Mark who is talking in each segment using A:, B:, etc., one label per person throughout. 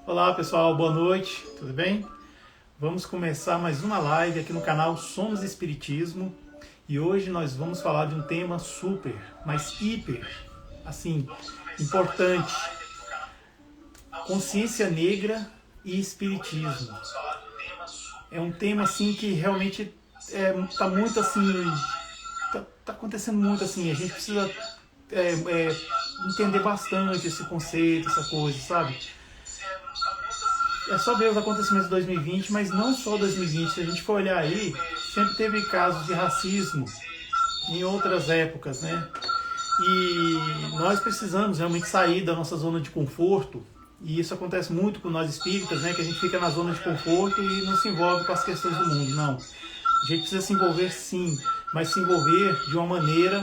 A: Olá pessoal, boa noite, tudo bem? Vamos começar mais uma live aqui no canal Somos Espiritismo e hoje nós vamos falar de um tema super, mas hiper, assim, importante: consciência negra e espiritismo. É um tema assim que realmente tá muito assim, tá acontecendo muito assim, a gente precisa entender bastante esse conceito, essa coisa, sabe? É só ver os acontecimentos de 2020, mas não só 2020. Se a gente for olhar aí, sempre teve casos de racismo em outras épocas, né? E nós precisamos realmente sair da nossa zona de conforto. E isso acontece muito com nós espíritas, né? Que a gente fica na zona de conforto e não se envolve com as questões do mundo. Não. A gente precisa se envolver sim, mas se envolver de uma maneira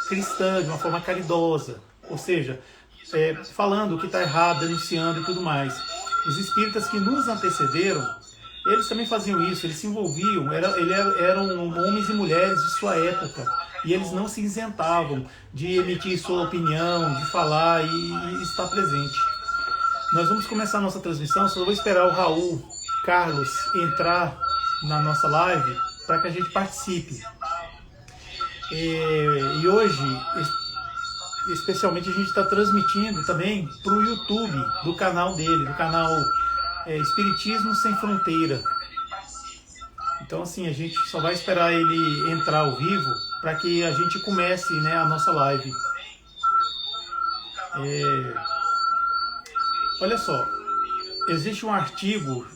A: cristã, de uma forma caridosa. Ou seja, falando o que está errado, denunciando e tudo mais. Os espíritas que nos antecederam, eles também faziam isso, eles se envolviam, eram homens e mulheres de sua época. E eles não se isentavam de emitir sua opinião, de falar e estar presente. Nós vamos começar a nossa transmissão, só vou esperar o Raul Carlos entrar na nossa live para que a gente participe. E hoje, especialmente, a gente está transmitindo também para o YouTube do canal dele, do canal Espiritismo Sem Fronteira. Então, assim, a gente só vai esperar ele entrar ao vivo para que a gente comece, né, a nossa live. Olha só, existe um artigo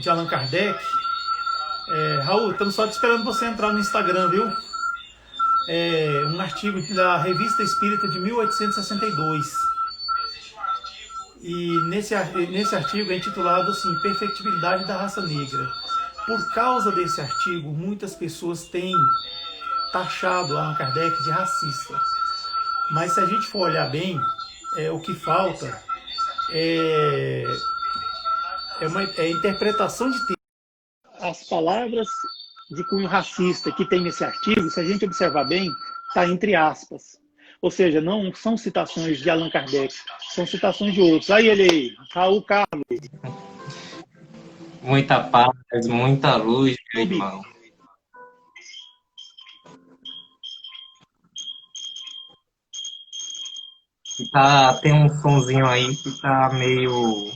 A: de Allan Kardec. Raul, estamos só te esperando você entrar no Instagram, viu? Um artigo da Revista Espírita de 1862. E nesse artigo é intitulado assim, Perfectibilidade da Raça Negra. Por causa desse artigo, muitas pessoas têm taxado Allan Kardec de racista. Mas se a gente for olhar bem, o que falta é interpretação de texto. As palavras de cunho racista que tem nesse artigo, se a gente observar bem, está entre aspas. Ou seja, não são citações de Allan Kardec, são citações de outros. Aí ele aí, Raul Carlos.
B: Muita paz, muita luz, meu irmão. Tem um sonzinho aí que tá meio.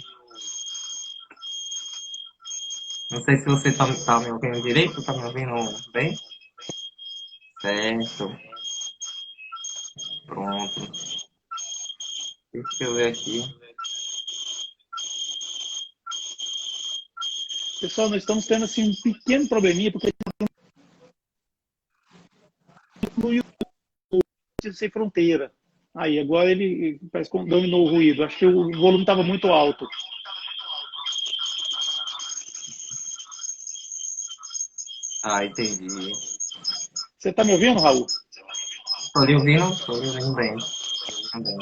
B: Não sei se você tá me ouvindo direito, tá me ouvindo bem? Certo, pronto. Deixa eu ver aqui.
A: Pessoal, nós estamos tendo assim, um pequeno probleminha, porque no YouTube sem fronteira. Aí, agora ele parece que dominou o ruído. Acho que o volume estava muito alto.
B: Ah, entendi.
A: Você está me ouvindo, Raul?
B: Tô lhe ouvindo bem. Bem.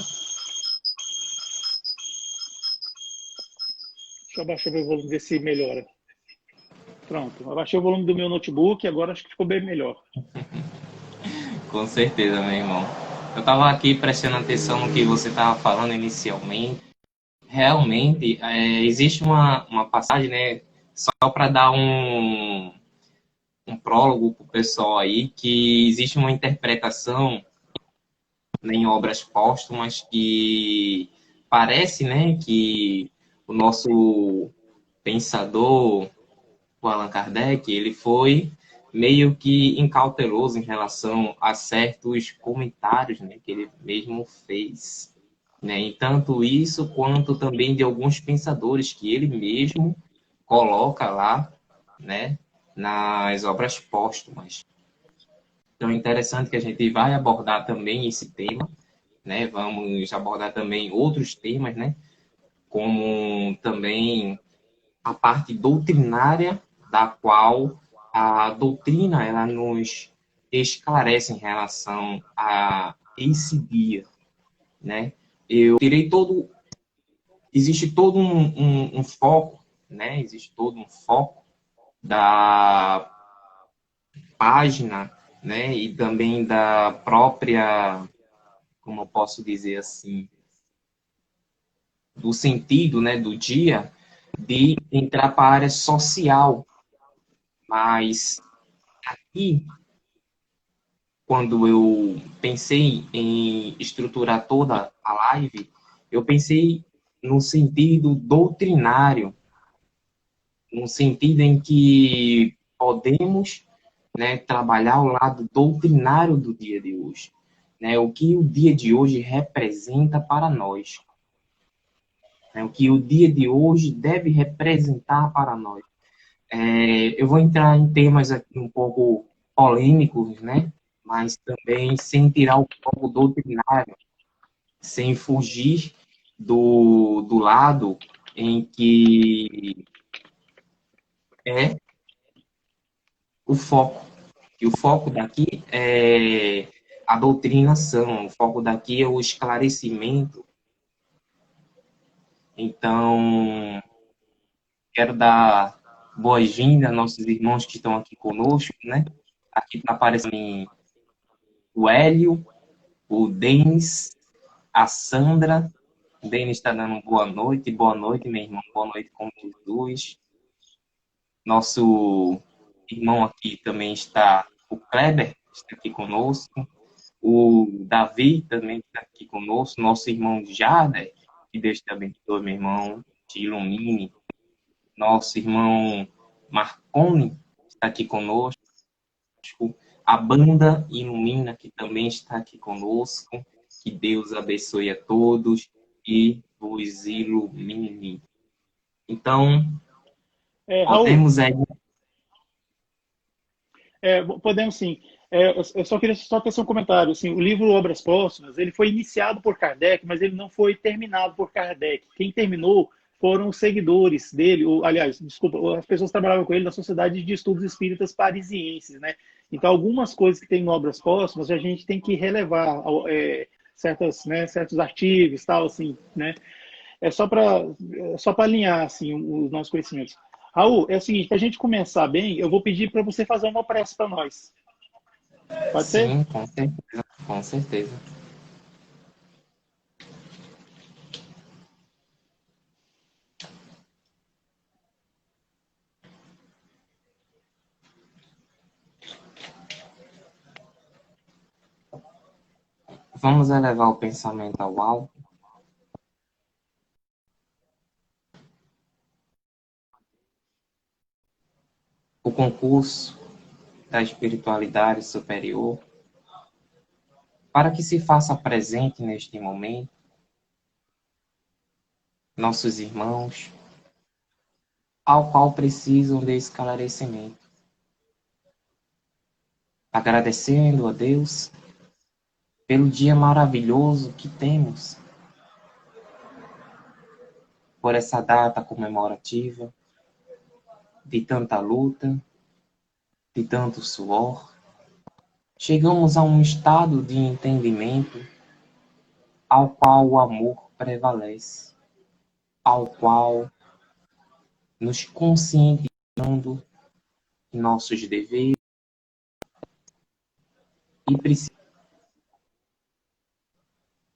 A: Deixa eu abaixar o volume, ver se melhora. Pronto, abaixei o volume do meu notebook, agora acho que ficou bem melhor.
B: Com certeza, meu irmão. Eu tava aqui prestando atenção no que você tava falando inicialmente. Realmente, existe uma passagem, né? Só para dar um prólogo para o pessoal aí, que existe uma interpretação, né, em obras póstumas que parece, né, que o nosso pensador, o Allan Kardec, ele foi meio que incauteloso em relação a certos comentários, né, que ele mesmo fez, né, e tanto isso quanto também de alguns pensadores que ele mesmo coloca lá, né, nas obras póstumas. Então é interessante que a gente vai abordar também esse tema, né? Vamos abordar também outros temas, né? Como também a parte doutrinária, da qual a doutrina ela nos esclarece em relação a esse dia, né? Eu tirei todo, existe todo um foco, né? Existe todo um foco da página, né? E também da própria, como eu posso dizer assim, do sentido, né, do dia, de entrar para a área social. Mas aqui, quando eu pensei em estruturar toda a live, eu pensei no sentido doutrinário, no sentido em que podemos, né, trabalhar o lado doutrinário do dia de hoje, né, o que o dia de hoje representa para nós, né, o que o dia de hoje deve representar para nós. Eu vou entrar em temas aqui um pouco polêmicos, né, mas também sem tirar o foco doutrinário, sem fugir do lado em que é o foco. E o foco daqui é a doutrinação, o foco daqui é o esclarecimento. Então, quero dar boas-vindas aos nossos irmãos que estão aqui conosco, né? Aqui está aparecendo o Hélio, o Denis, a Sandra. O Denis está dando boa noite, meu irmão, boa noite com Jesus. Nosso irmão aqui também está, o Kleber, está aqui conosco. O Davi também está aqui conosco. Nosso irmão Jader, que Deus te abençoe, meu irmão, te ilumine. Nosso irmão Marconi está aqui conosco. A banda Ilumina, que também está aqui conosco. Que Deus abençoe a todos e vos ilumine. Então,
C: Raul,
B: podemos aí.
C: podemos sim. Eu só queria tecer um comentário. Assim, o livro Obras Póstumas, ele foi iniciado por Kardec, mas ele não foi terminado por Kardec. Quem terminou foram os seguidores dele, aliás, desculpa, as pessoas que trabalhavam com ele na Sociedade de Estudos Espíritas Parisienses, né? Então, algumas coisas que tem no Obras Póstumas, a gente tem que relevar certos artigos, tal, assim, né? É só para alinhar assim, os nossos conhecimentos. Raul, é o seguinte, para a gente começar bem, eu vou pedir para você fazer uma prece para nós. Pode ser?
B: Sim, com certeza, com certeza. Vamos elevar o pensamento ao alto. O concurso da espiritualidade superior, para que se faça presente neste momento nossos irmãos, ao qual precisam de esclarecimento. Agradecendo a Deus pelo dia maravilhoso que temos, por essa data comemorativa de tanta luta, de tanto suor. Chegamos a um estado de entendimento ao qual o amor prevalece, ao qual nos conscientizando de nossos deveres e precisamos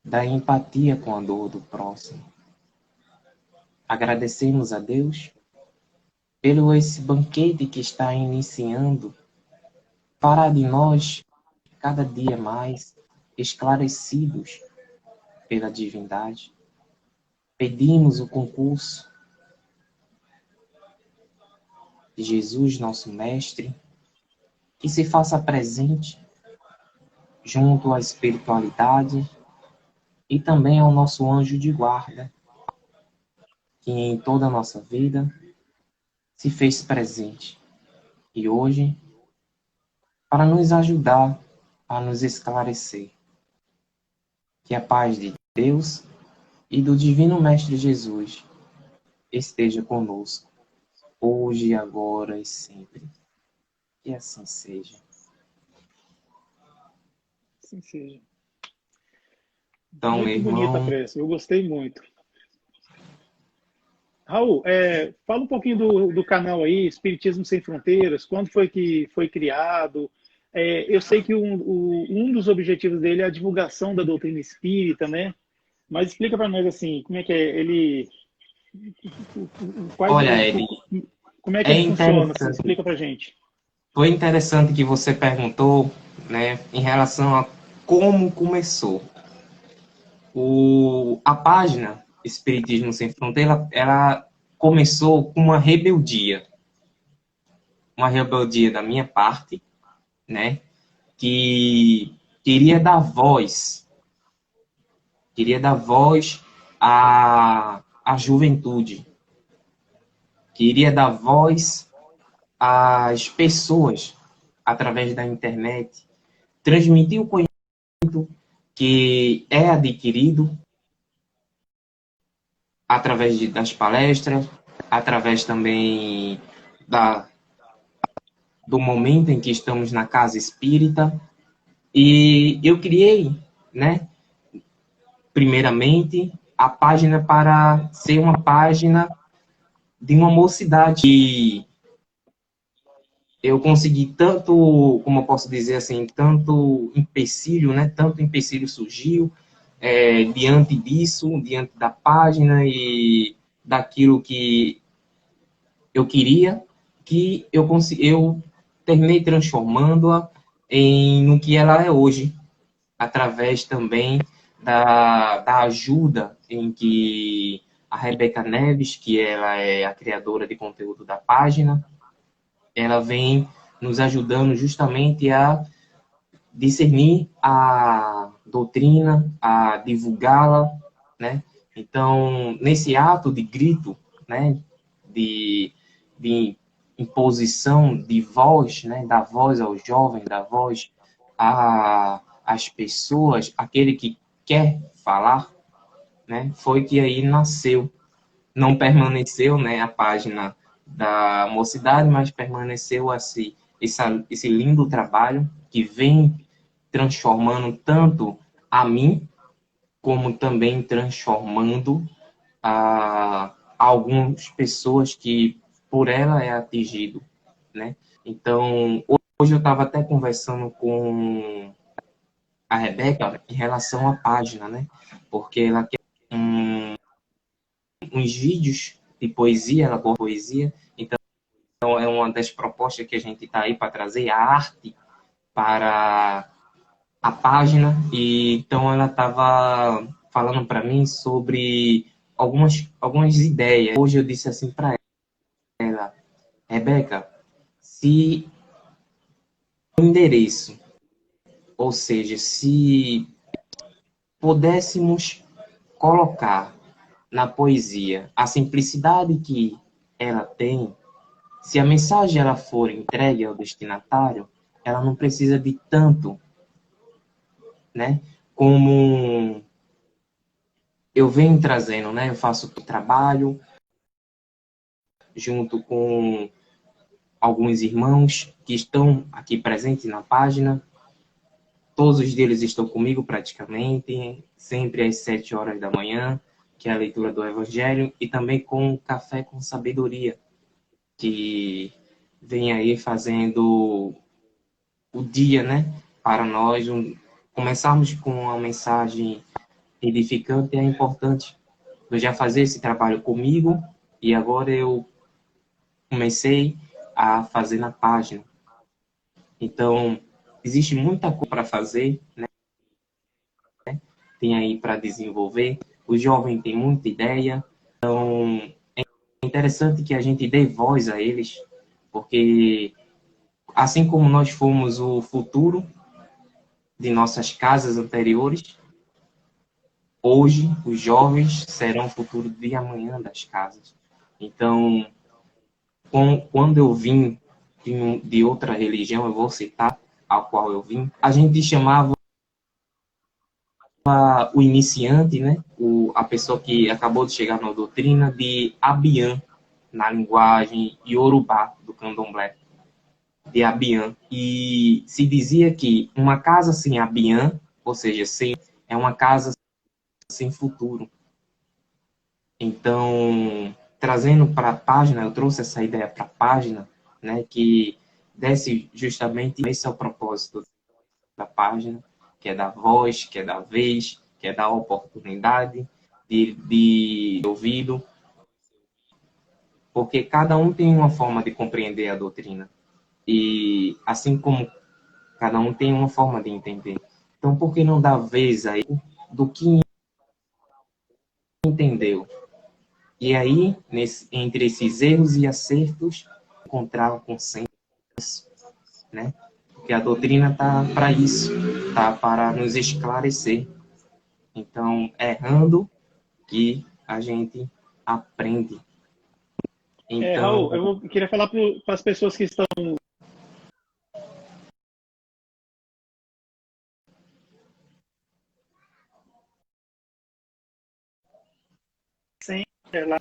B: da empatia com a dor do próximo. Agradecemos a Deus pelo esse banquete que está iniciando para de nós cada dia mais esclarecidos pela divindade. Pedimos o concurso de Jesus, nosso Mestre, que se faça presente junto à espiritualidade e também ao nosso anjo de guarda, que em toda a nossa vida se fez presente e hoje, para nos ajudar a nos esclarecer. Que a paz de Deus e do Divino Mestre Jesus esteja conosco, hoje, agora e sempre. Que assim seja.
C: Assim seja.
B: Então,
C: Muito
B: meu
C: bonita a
B: irmão,
C: prece, eu gostei muito. Raul, fala um pouquinho do canal aí, Espiritismo Sem Fronteiras, quando foi que foi criado? Eu sei que um dos objetivos dele é a divulgação da doutrina espírita, né? Mas explica para nós assim, como é que é ele, quais,
B: Olha, Ed,
C: como é que
B: é
C: ele funciona? Assim,
B: interessante.
C: explica para gente.
B: Foi interessante que você perguntou, né, em relação a como começou. A página Espiritismo Sem Fronteira, ela começou com uma rebeldia da minha parte, né, que queria dar voz, queria dar voz à juventude, queria dar voz às pessoas através da internet, transmitir o conhecimento que é adquirido através das palestras, através também da, do momento em que estamos na casa espírita. E eu criei, né, primeiramente, a página para ser uma página de uma mocidade. E eu consegui tanto, como eu posso dizer assim, tanto empecilho, né, tanto empecilho surgiu diante disso, diante da página e daquilo que eu queria, que eu terminei transformando-a no que ela é hoje, através também da ajuda em que a Rebeca Neves, que ela é a criadora de conteúdo da página, ela vem nos ajudando justamente a discernir a doutrina, a divulgá-la, né? Então, nesse ato de grito, né, de, de imposição de voz, né, da voz ao jovem, da voz às pessoas, aquele que quer falar, né, foi que aí nasceu. Não permaneceu, né, a página da mocidade, mas permaneceu esse lindo trabalho que vem transformando tanto a mim, como também transformando algumas pessoas que por ela é atingido, né? Então, hoje eu estava até conversando com a Rebeca em relação à página, né? Porque ela quer uns vídeos de poesia, ela gosta de poesia, então é uma das propostas que a gente está aí para trazer, a arte para a página, e então ela estava falando para mim sobre algumas ideias. Hoje eu disse assim para ela, Rebeca, se o endereço, ou seja, se pudéssemos colocar na poesia a simplicidade que ela tem, se a mensagem ela for entregue ao destinatário, ela não precisa de tanto, né? Como eu venho trazendo, né? Eu faço o trabalho junto com alguns irmãos que estão aqui presentes na página. Todos os deles estão comigo praticamente, sempre às 7 horas da manhã, que é a leitura do Evangelho, e também com Café com Sabedoria, que vem aí fazendo o dia, né? Para nós, começarmos com uma mensagem edificante é importante. Eu já fazia esse trabalho comigo e agora eu comecei a fazer na página. Então, existe muita coisa para fazer, né? Tem aí para desenvolver. O jovem tem muita ideia. É interessante que a gente dê voz a eles, porque assim como nós fomos o futuro de nossas casas anteriores, hoje os jovens serão o futuro de amanhã das casas. Então, quando eu vim de outra religião, eu vou citar a qual eu vim, a gente chamava o iniciante, né, a pessoa que acabou de chegar na doutrina, de Abian, na linguagem iorubá do candomblé, de Abian. E se dizia que uma casa sem Abian, ou seja, é uma casa sem futuro. Então, trazendo para a página, eu trouxe essa ideia para a página, né, que desse justamente esse é o propósito da página, que é da voz, que é da vez, que é dar oportunidade de ouvido, porque cada um tem uma forma de compreender a doutrina. E assim como cada um tem uma forma de entender. Então, por que não dar vez aí do que entendeu? E aí, entre esses erros e acertos, encontrar um consenso, né? Porque a doutrina está para isso, está para nos esclarecer. Então, errando que a gente aprende. Então,
C: Raul, queria falar para as pessoas que estão sem lá.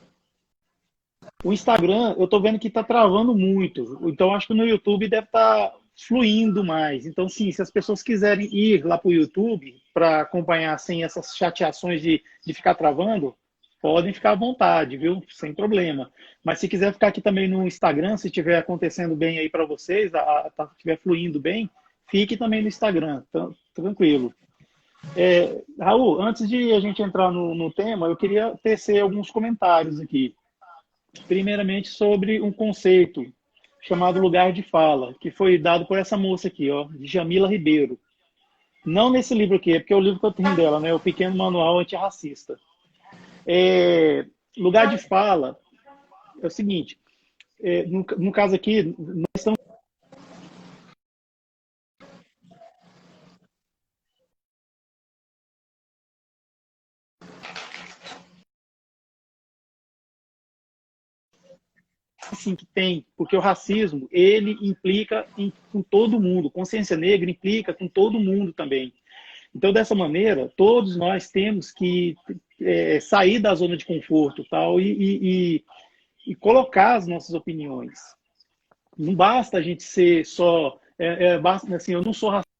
C: O Instagram, eu estou vendo que está travando muito. Então, acho que no YouTube deve estar fluindo mais. Então, sim, se as pessoas quiserem ir lá para o YouTube para acompanhar sem essas chateações de ficar travando, podem ficar à vontade, viu? Sem problema. Mas se quiser ficar aqui também no Instagram, se estiver acontecendo bem aí para vocês, estiver fluindo bem, fique também no Instagram, tranquilo. Raul, antes de a gente entrar no tema, eu queria tecer alguns comentários aqui. Primeiramente sobre um conceito chamado lugar de fala, que foi dado por essa moça aqui, ó, Jamila Ribeiro. Não nesse livro aqui, é porque é o livro que eu tenho dela, né, o Pequeno Manual Antirracista. Lugar de fala é o seguinte, no caso aqui, nós estamos assim que tem, porque o racismo, ele implica com todo mundo, consciência negra implica com todo mundo também. Então, dessa maneira, todos nós temos que sair da zona de conforto tal, e colocar as nossas opiniões. Não basta a gente ser só... basta, assim, eu não sou racista.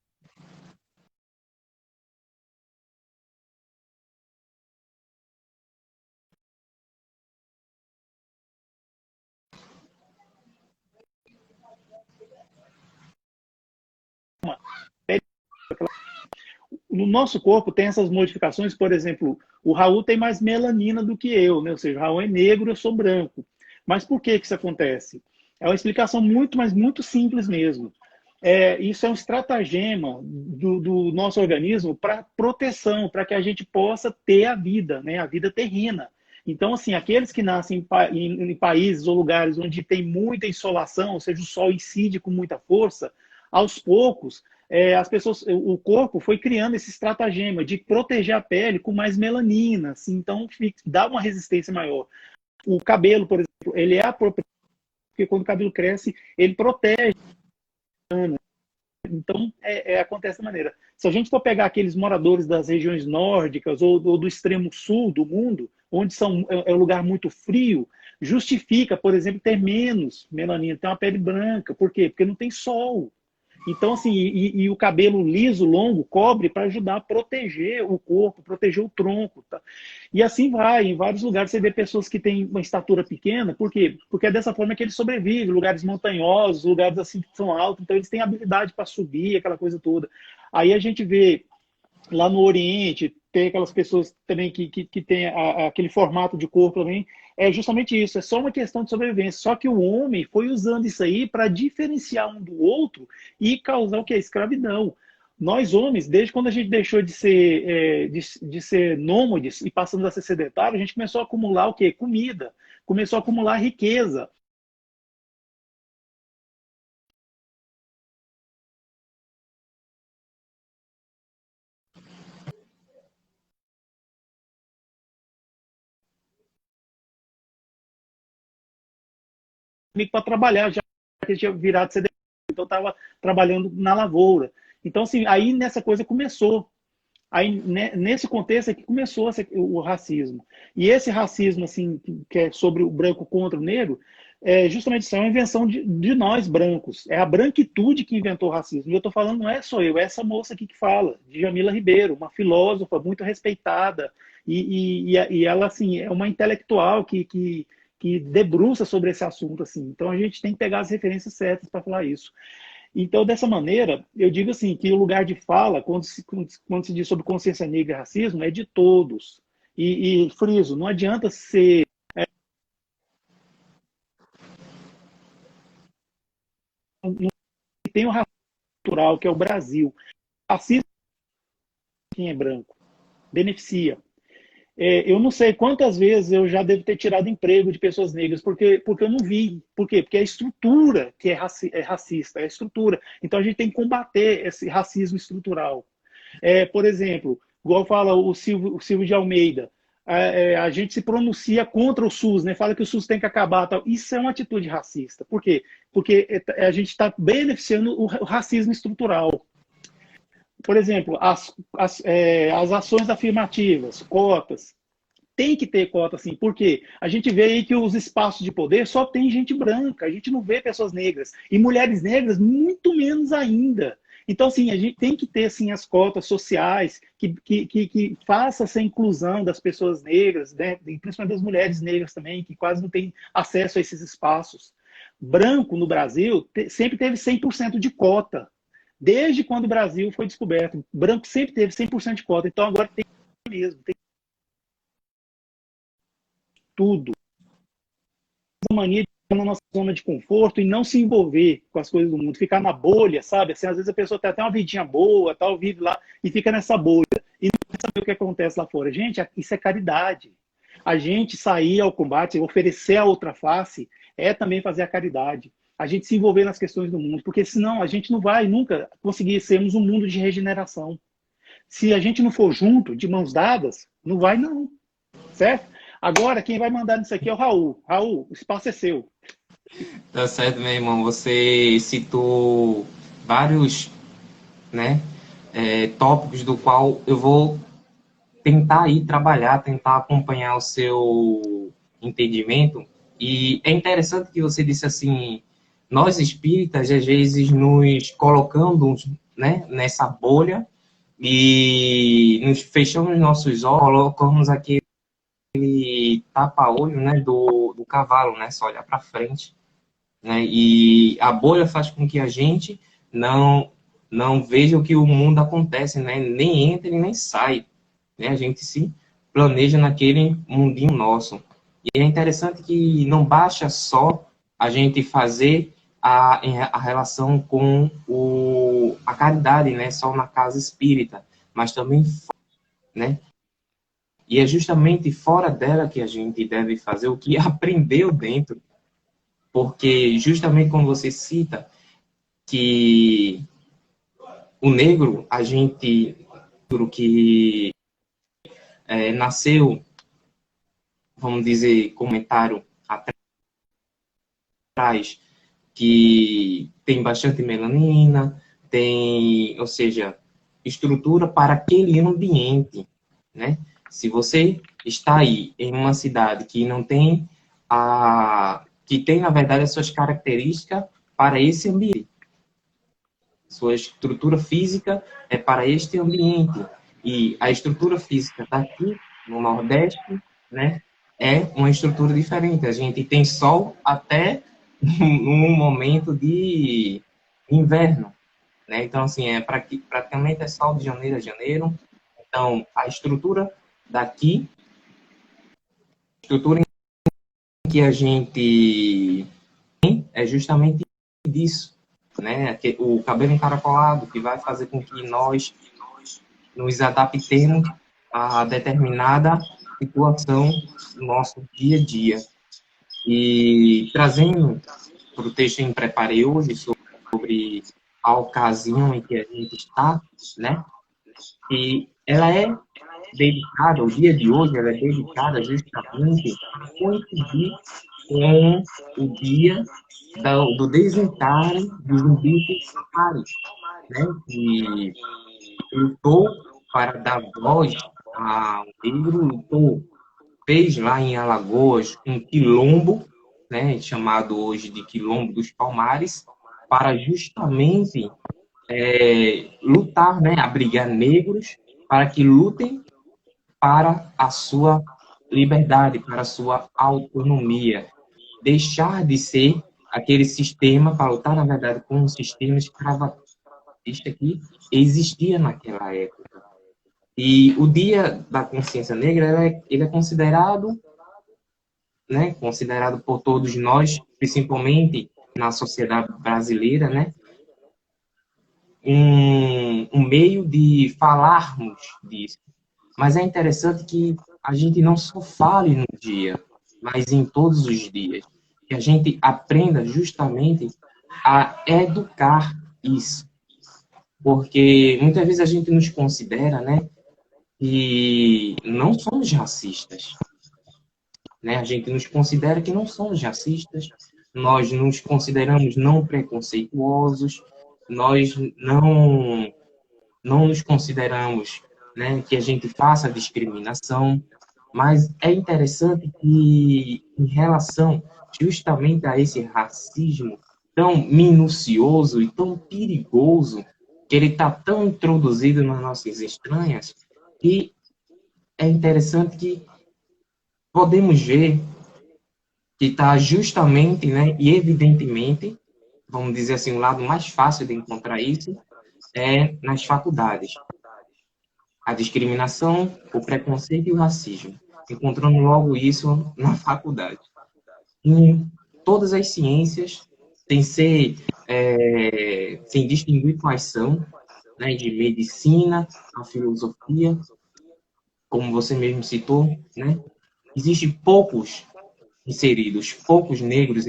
C: No nosso corpo tem essas modificações, por exemplo, o Raul tem mais melanina do que eu, né? Ou seja, o Raul é negro, eu sou branco. Mas por que isso acontece? É uma explicação muito, mas muito simples mesmo. Isso é um estratagema do nosso organismo para proteção, para que a gente possa ter a vida, né? A vida terrena. Então, assim, aqueles que nascem em países ou lugares onde tem muita insolação, ou seja, o sol incide com muita força, aos poucos, o corpo foi criando esse estratagema de proteger a pele com mais melanina, assim, então dá uma resistência maior. O cabelo, por exemplo, ele é apropriado, porque quando o cabelo cresce, ele protege. Então, acontece da maneira. Se a gente for pegar aqueles moradores das regiões nórdicas ou do extremo sul do mundo, onde é um lugar muito frio, justifica, por exemplo, ter menos melanina, ter uma pele branca. Por quê? Porque não tem sol. Então, assim, e o cabelo liso, longo, cobre para ajudar a proteger o corpo, proteger o tronco. Tá? E assim vai. Em vários lugares você vê pessoas que têm uma estatura pequena. Por quê? Porque é dessa forma que eles sobrevivem. Lugares montanhosos, lugares assim que são altos. Então, eles têm habilidade para subir, aquela coisa toda. Aí a gente vê lá no Oriente, tem aquelas pessoas também que têm aquele formato de corpo também. É justamente isso, é só uma questão de sobrevivência. Só que o homem foi usando isso aí para diferenciar um do outro e causar o que? A escravidão. Nós, homens, desde quando a gente deixou de ser nômades e passamos a ser sedentário, a gente começou a acumular o quê? Comida. Começou a acumular riqueza. Para trabalhar, já que ele tinha virado sedentário, então estava trabalhando na lavoura. Então, assim, aí nessa coisa começou. Aí, nesse contexto é que começou o racismo. E esse racismo, assim, que é sobre o branco contra o negro, justamente isso é uma invenção de nós, brancos. É a branquitude que inventou o racismo. E eu estou falando, não é só eu, é essa moça aqui que fala, de Jamila Ribeiro, uma filósofa muito respeitada. E ela, assim, é uma intelectual que debruça sobre esse assunto. Assim. Então, a gente tem que pegar as referências certas para falar isso. Então, dessa maneira, eu digo assim, que o lugar de fala, quando se diz sobre consciência negra e racismo, é de todos. E friso, não adianta ser... Tem o racismo cultural, que é o Brasil. Racismo quem é branco, beneficia. Eu não sei quantas vezes eu já devo ter tirado emprego de pessoas negras, porque eu não vi. Por quê? Porque é a estrutura que é racista, é a estrutura. Então a gente tem que combater esse racismo estrutural. Por exemplo, igual fala o Silvio de Almeida, a gente se pronuncia contra o SUS, né? Fala que o SUS tem que acabar. Tal. Isso é uma atitude racista. Por quê? Porque a gente está beneficiando o racismo estrutural. Por exemplo, as ações afirmativas, cotas, tem que ter cota, sim. Por quê? A gente vê aí que os espaços de poder só tem gente branca, a gente não vê pessoas negras. E mulheres negras, muito menos ainda. Então, assim, a gente tem que ter, assim, as cotas sociais que faça essa inclusão das pessoas negras, né? Principalmente das mulheres negras também, que quase não têm acesso a esses espaços. Branco, no Brasil, sempre teve 100% de cota. Desde quando o Brasil foi descoberto. Branco sempre teve 100% de cota. Então, agora tem mesmo, tem tudo. A mania de ficar na nossa zona de conforto e não se envolver com as coisas do mundo, ficar na bolha, sabe? Assim, às vezes a pessoa tem até uma vidinha boa, tal, vive lá e fica nessa bolha e não quer saber o que acontece lá fora. Gente, isso é caridade. A gente sair ao combate, oferecer a outra face, é também fazer a caridade. A gente se envolver nas questões do mundo, porque senão a gente não vai nunca conseguir sermos um mundo de regeneração. Se a gente não for junto, de mãos dadas, não vai não, certo? Agora, quem vai mandar nisso aqui é o Raul. Raul, o espaço é seu.
B: Tá certo, meu irmão. Você citou vários, né, tópicos do qual eu vou tentar aí trabalhar, tentar acompanhar o seu entendimento. E é interessante que você disse assim, nós espíritas, às vezes, nos colocamos, né, nessa bolha e nos fechamos nossos olhos, colocamos aquele tapa-olho, né, do cavalo, né, só olhar para frente, né, e a bolha faz com que a gente não veja o que o mundo acontece, né, nem entra e nem sai, né, a gente se planeja naquele mundinho nosso. E é interessante que não basta só a gente fazer a relação com a caridade, né, só na casa espírita, mas também, né, e é justamente fora dela que a gente deve fazer o que aprendeu dentro. Porque justamente quando você cita que o negro, a gente que nasceu, vamos dizer, comentário atrás, que tem bastante melanina, tem, ou seja, estrutura para aquele ambiente, né? Se você está aí em uma cidade que não tem que tem, na verdade, as suas características para esse ambiente. Sua estrutura física é para este ambiente. E a estrutura física daqui, no Nordeste, né, é uma estrutura diferente. A gente tem sol até num momento de inverno, né? Então, assim, praticamente é sol de janeiro a janeiro. Então, a estrutura daqui, estrutura que a gente tem é justamente disso, né? O cabelo encaracolado, que vai fazer com que nós nos adaptemos a determinada situação do nosso dia a dia. E trazendo para o texto que eu preparei hoje sobre a ocasião em que a gente está, né? E ela é dedicada, o dia de hoje, ela é dedicada justamente a coincidir com o dia do desencarne dos zumbis Palmares, né? Que lutou para dar voz ao negro, lutou, fez lá em Alagoas um quilombo, né? Chamado hoje de Quilombo dos Palmares, para justamente lutar, né? Abrigar negros para que lutem para a sua liberdade, para a sua autonomia. Deixar de ser aquele sistema, para lutar, na verdade, com um sistema escravagista que existia naquela época. E o Dia da Consciência Negra, ele é considerado, né, considerado por todos nós, principalmente na sociedade brasileira, né, um meio de falarmos disso. Mas é interessante que a gente não só fale no dia, mas em todos os dias. Que a gente aprenda justamente a educar isso. Porque muitas vezes a gente nos considera, né, que não somos racistas. Né? A gente nos considera que não somos racistas, nós nos consideramos não preconceituosos, nós não nos consideramos, né, que a gente faça discriminação, mas é interessante que, em relação justamente a esse racismo tão minucioso e tão perigoso, que ele está tão introduzido nas nossas entranhas, que é interessante que podemos ver que está justamente, né, e evidentemente, vamos dizer assim, o lado mais fácil de encontrar isso é nas faculdades. A discriminação, o preconceito e o racismo. Encontrando logo isso na faculdade. Em todas as ciências, sem distinguir quais são, né, de medicina, a filosofia, como você mesmo citou, né, existem poucos poucos negros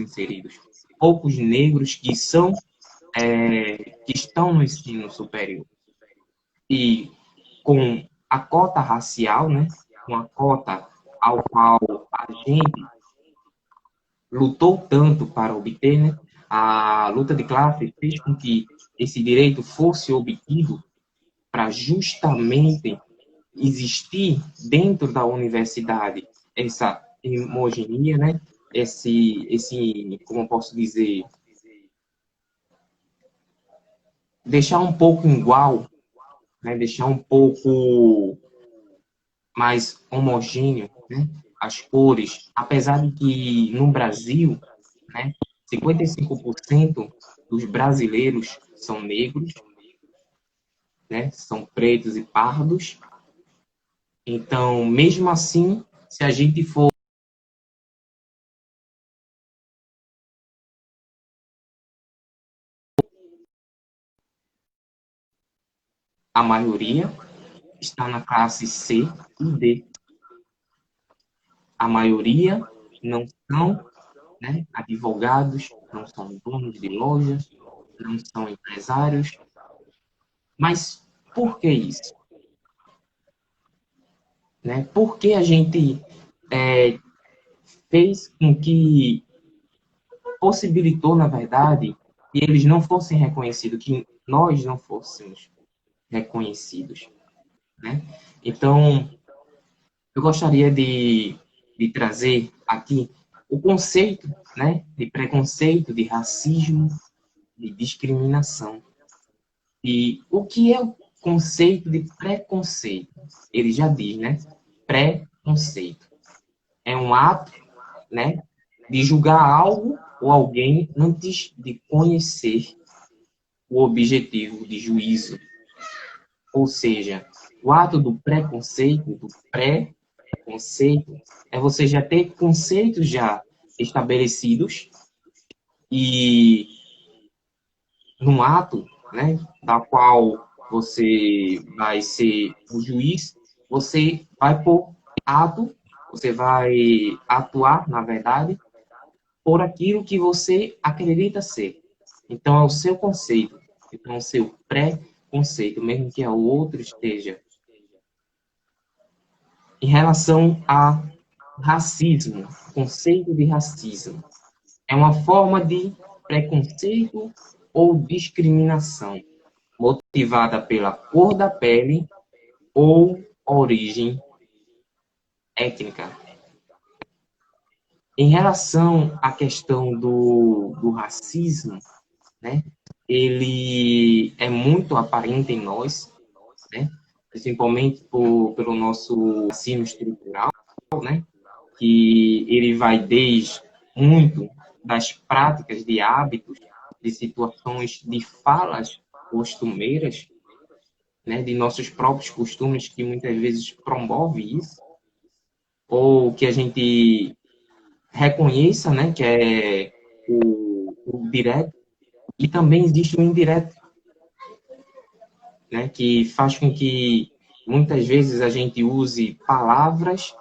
B: que que estão no ensino superior. E com a cota racial, né, com a cota ao qual a gente lutou tanto para obter, né, a luta de classe fez com que esse direito fosse obtido para justamente existir dentro da universidade essa homogeneia, né, como eu posso dizer, deixar um pouco igual, né, deixar um pouco mais homogêneo, né, as cores, apesar de que no Brasil, né, 55% dos brasileiros são negros, né, são pretos e pardos. Então, mesmo assim, se a gente for a maioria está na classe C e D. A maioria não são, né, advogados, não são donos de lojas, não são empresários. Mas por que isso? Né? Por que a gente fez com que possibilitou, na verdade, que eles não fossem reconhecidos, que nós não fôssemos reconhecidos? Né? Então, eu gostaria de trazer aqui o conceito, né, de preconceito, de racismo, de discriminação. E o que é o conceito de preconceito? Ele já diz, né? Preconceito. É um ato, né, de julgar algo ou alguém antes de conhecer o objetivo de juízo. Ou seja, o ato do preconceito, do pré-conceito, é você já ter conceitos já estabelecidos e num ato, né, da qual você vai ser o juiz, você vai por ato, você vai atuar, na verdade, por aquilo que você acredita ser. Então, é o seu conceito, então, é o seu pré-conceito, mesmo que o outro esteja. Em relação a racismo, conceito de racismo, é uma forma de preconceito ou discriminação motivada pela cor da pele ou origem étnica. Em relação à questão do racismo, né, ele é muito aparente em nós, né, principalmente pelo nosso racismo estrutural, né, que ele vai desde muito das práticas, de hábitos, de situações, de falas costumeiras, né, de nossos próprios costumes que muitas vezes promove isso, ou que a gente reconheça, né, que é o direto, e também existe o indireto, né, que faz com que muitas vezes a gente use palavras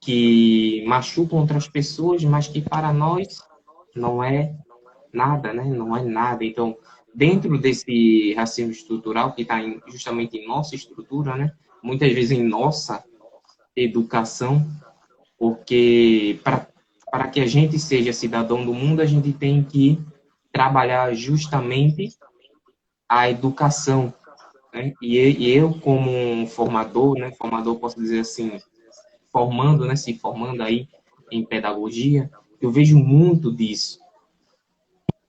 B: que machucam outras pessoas, mas que para nós não é nada, né? Não é nada. Então, dentro desse racismo estrutural que está justamente em nossa estrutura, né? Muitas vezes em nossa educação, porque para que a gente seja cidadão do mundo, a gente tem que trabalhar justamente a educação, né? E eu, como um formador, né? Formador, posso dizer assim, formando, né? Se formando aí em pedagogia, eu vejo muito disso,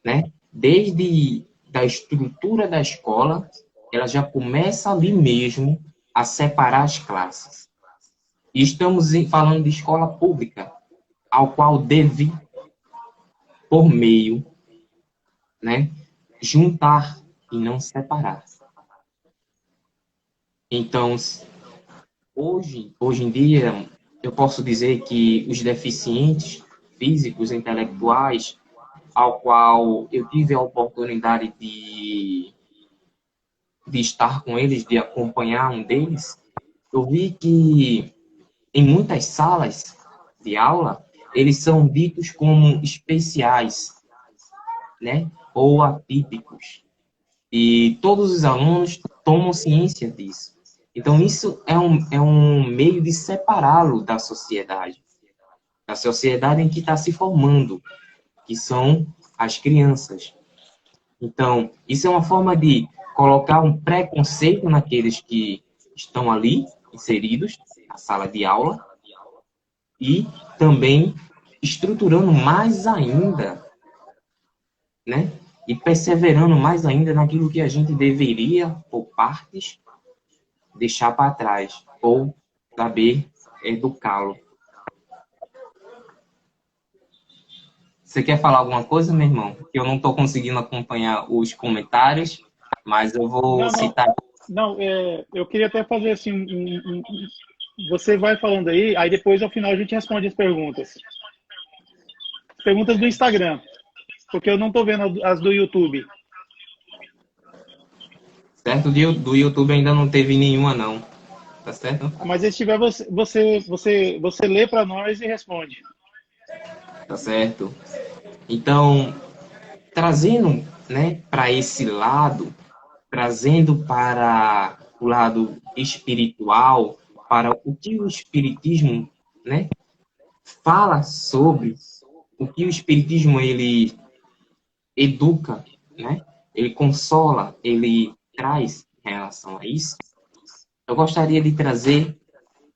B: né? Desde da estrutura da escola, ela já começa ali mesmo a separar as classes. E estamos falando de escola pública, ao qual deve, por meio, né, juntar e não separar. Então, hoje em dia, eu posso dizer que os deficientes físicos, intelectuais, ao qual eu tive a oportunidade de estar com eles, de acompanhar um deles, eu vi que em muitas salas de aula, eles são ditos como especiais, né? Ou atípicos. E todos os alunos tomam ciência disso. Então, isso é um meio de separá-lo da sociedade em que está se formando, que são as crianças. Então, isso é uma forma de colocar um preconceito naqueles que estão ali, inseridos na sala de aula, e também estruturando mais ainda, né? E perseverando mais ainda naquilo que a gente deveria, por partes, deixar para trás, ou saber educá-lo. Você quer falar alguma coisa, meu irmão? Eu não estou conseguindo acompanhar os comentários, mas eu vou
C: Não, não,
B: citar.
C: não, eu queria até fazer assim, você vai falando aí depois ao final a gente responde as perguntas. Perguntas do Instagram, porque eu não estou vendo as do YouTube.
B: Certo? Do YouTube ainda não teve nenhuma, não. Tá certo?
C: Mas se tiver, você lê para nós e responde.
B: Tá certo. Então, trazendo, né, para esse lado, trazendo para o lado espiritual, para o que o espiritismo, né, fala sobre, o que o espiritismo ele educa, né? Ele consola, ele traz em relação a isso. Eu gostaria de trazer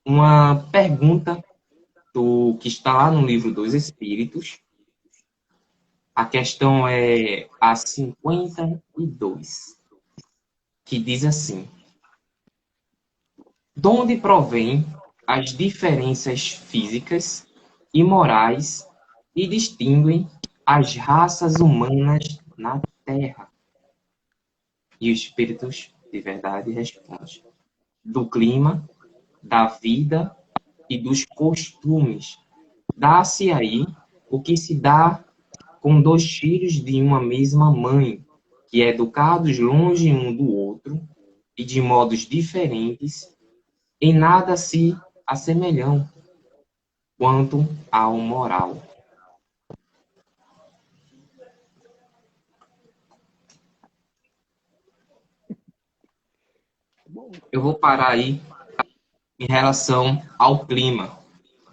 B: uma pergunta do que está lá no livro dos Espíritos. A questão é a 52, que diz assim: de onde provém as diferenças físicas e morais e distinguem as raças humanas na Terra? E os espíritos de verdade respondem: do clima, da vida e dos costumes. Dá-se aí o que se dá com dois filhos de uma mesma mãe, que educados longe um do outro e de modos diferentes, em nada se assemelham quanto ao moral. Eu vou parar aí em relação ao clima,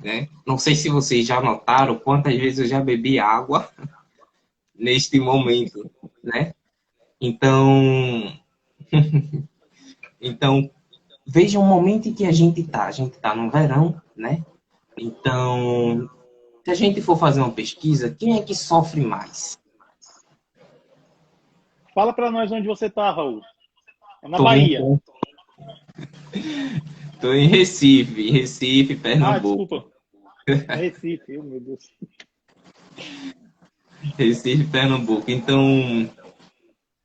B: né? Não sei se vocês já notaram quantas vezes eu já bebi água neste momento, né? Então, então veja o momento em que a gente está. A gente está no verão, né? Então, se a gente for fazer uma pesquisa, quem é que sofre mais?
C: Fala para nós onde você está, Raul. É na
B: Tô,
C: Bahia.
B: tô em Recife,
C: Ah,
B: Pernambuco.
C: desculpa. É Recife, meu Deus.
B: Recife, Pernambuco. Então,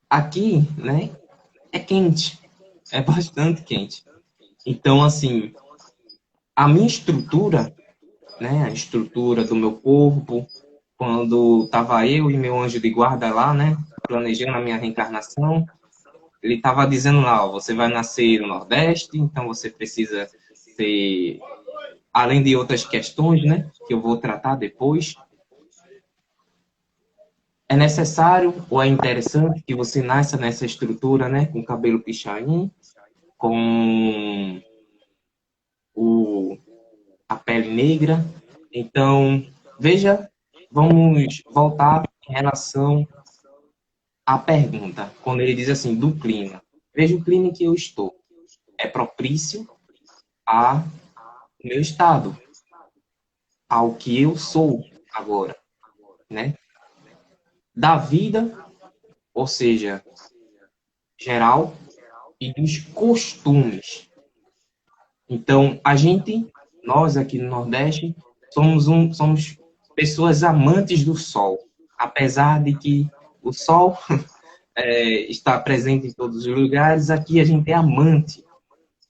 B: aqui, né, é quente, é bastante quente. Então, assim, a minha estrutura, né, a estrutura do meu corpo, quando tava eu e meu anjo de guarda lá, né, planejando a minha reencarnação, ele tava dizendo lá, ó, você vai nascer no Nordeste, então você precisa ser, além de outras questões, né, que eu vou tratar depois, é necessário ou é interessante que você nasça nessa estrutura, né, com cabelo pichain, com o, a pele negra. Então, veja, vamos voltar em relação à pergunta, quando ele diz assim, do clima. Veja o clima em que eu estou. É propício ao meu estado, ao que eu sou agora, né? Da vida, ou seja, geral, e dos costumes. Então, nós aqui no Nordeste, somos pessoas amantes do sol, apesar de que o sol está presente em todos os lugares, aqui a gente é amante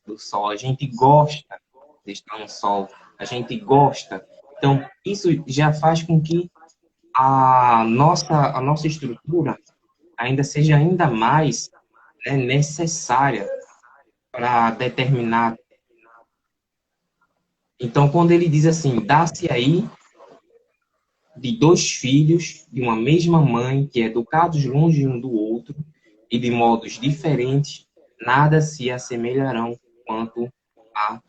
B: do sol, a gente gosta de estar no sol, a gente gosta. Então, isso já faz com que a nossa estrutura ainda seja ainda mais, né, necessária para determinar. Então, quando ele diz assim, dá-se aí de dois filhos de uma mesma mãe, que educados longe um do outro e de modos diferentes, nada se assemelharão quanto a,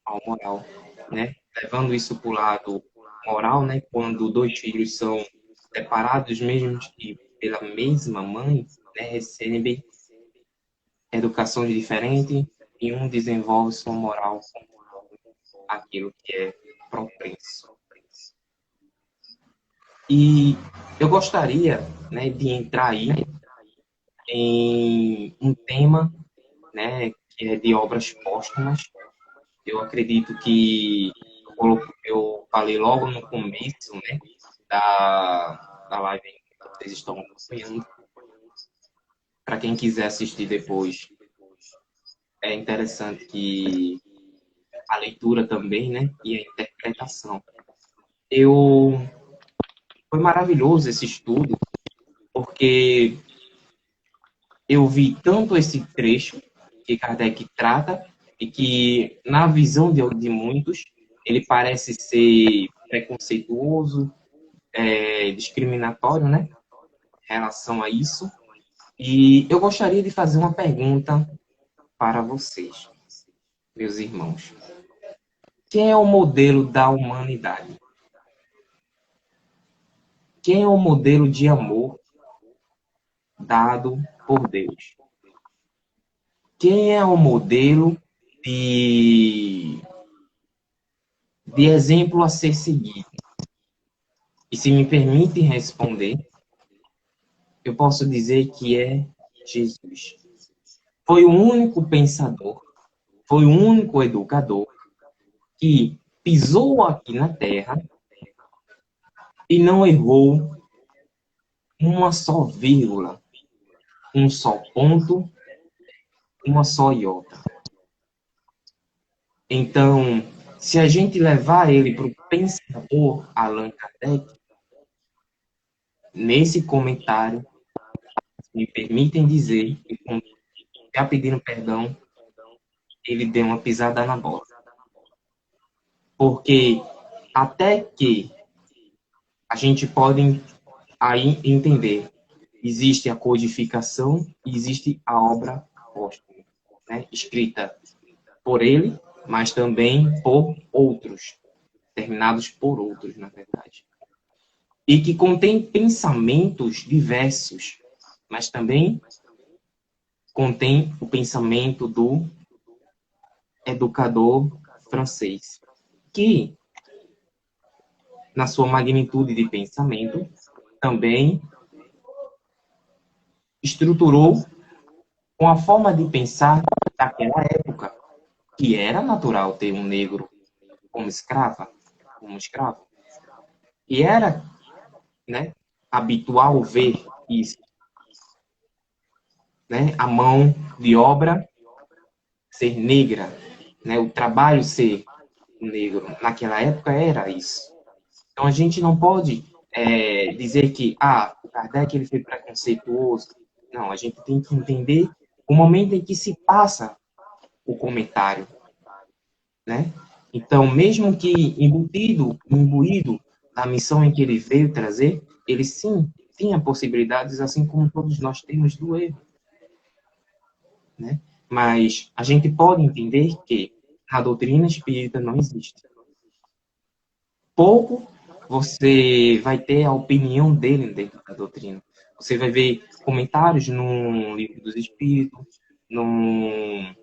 B: ao moral, né? Levando isso para o lado moral, né? Quando dois filhos são separados, mesmo que pela mesma mãe, né? Recebem educações diferentes e um desenvolve sua moral aquilo que é propenso. E eu gostaria, né, de entrar aí em um tema, né, que é de obras póstumas. Eu acredito que eu falei logo no começo, né, da live que vocês estão acompanhando. Para quem quiser assistir depois, é interessante que a leitura também, né, e a interpretação. Foi maravilhoso esse estudo, porque eu vi tanto esse trecho que Kardec trata, e que, na visão de muitos, ele parece ser preconceituoso, discriminatório, né, em relação a isso. E eu gostaria de fazer uma pergunta para vocês, meus irmãos. Quem é o modelo da humanidade? Quem é o modelo de amor dado por Deus? Quem é o modelo de, de exemplo a ser seguido? E se me permite responder, eu posso dizer que é Jesus. Foi o único pensador, foi o único educador que pisou aqui na Terra e não errou uma só vírgula, um só ponto, uma só iota. Então, se a gente levar ele para o pensador Allan Kardec, nesse comentário, me permitem dizer, e já pedindo perdão, ele deu uma pisada na bola. Porque até que a gente pode aí entender, existe a codificação e existe a obra póstuma, né? Escrita por ele, mas também por outros, terminados por outros, na verdade. E que contém pensamentos diversos, mas também contém o pensamento do educador francês, que, na sua magnitude de pensamento, também estruturou com a forma de pensar daquela época, que era natural ter um negro como escravo, e era, né, habitual ver isso, né? A mão de obra ser negra, né? O trabalho ser negro. Naquela época era isso. Então a gente não pode dizer que o Kardec ele foi preconceituoso. Não, a gente tem que entender o momento em que se passa o comentário, né? Então, mesmo que imbuído na missão em que ele veio trazer, ele sim tinha possibilidades, assim como todos nós temos do erro, né? Mas a gente pode entender que a doutrina espírita não existe. Pouco você vai ter a opinião dele dentro da doutrina. Você vai ver comentários no Livro dos Espíritos, no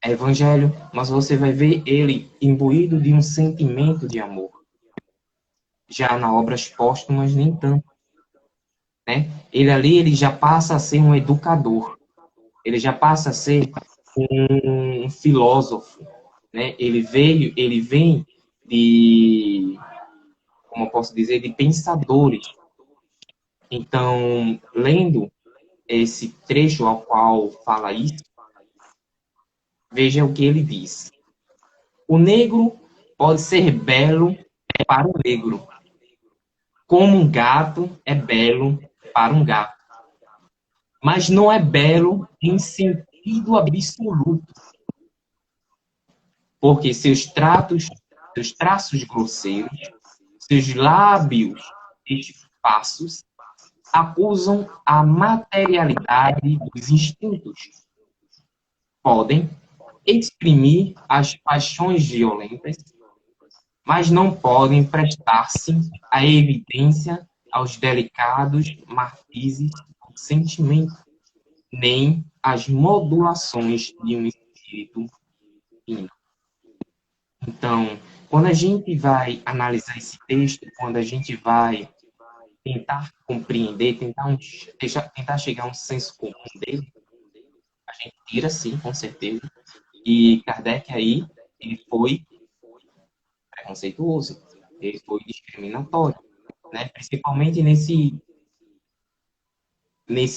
B: Evangelho, mas você vai ver ele imbuído de um sentimento de amor. Já na Obras Póstumas, nem tanto, né? Ele já passa a ser um educador. Ele já passa a ser um filósofo, né? Ele vem de, como eu posso dizer, de pensadores. Então, lendo esse trecho ao qual fala isso, veja o que ele diz. O negro pode ser belo para o negro, como um gato é belo para um gato, mas não é belo em sentido absoluto, porque seus traços grosseiros, seus lábios espaços acusam a materialidade dos instintos. Podem exprimir as paixões violentas, mas não podem prestar-se à evidência aos delicados matizes do sentimento, nem às modulações de um espírito íntimo. Então, quando a gente vai analisar esse texto, quando a gente vai tentar compreender, tentar chegar a um senso comum dele, a gente tira sim, com certeza. E Kardec aí, ele foi preconceituoso, ele foi discriminatório, né? Principalmente nesse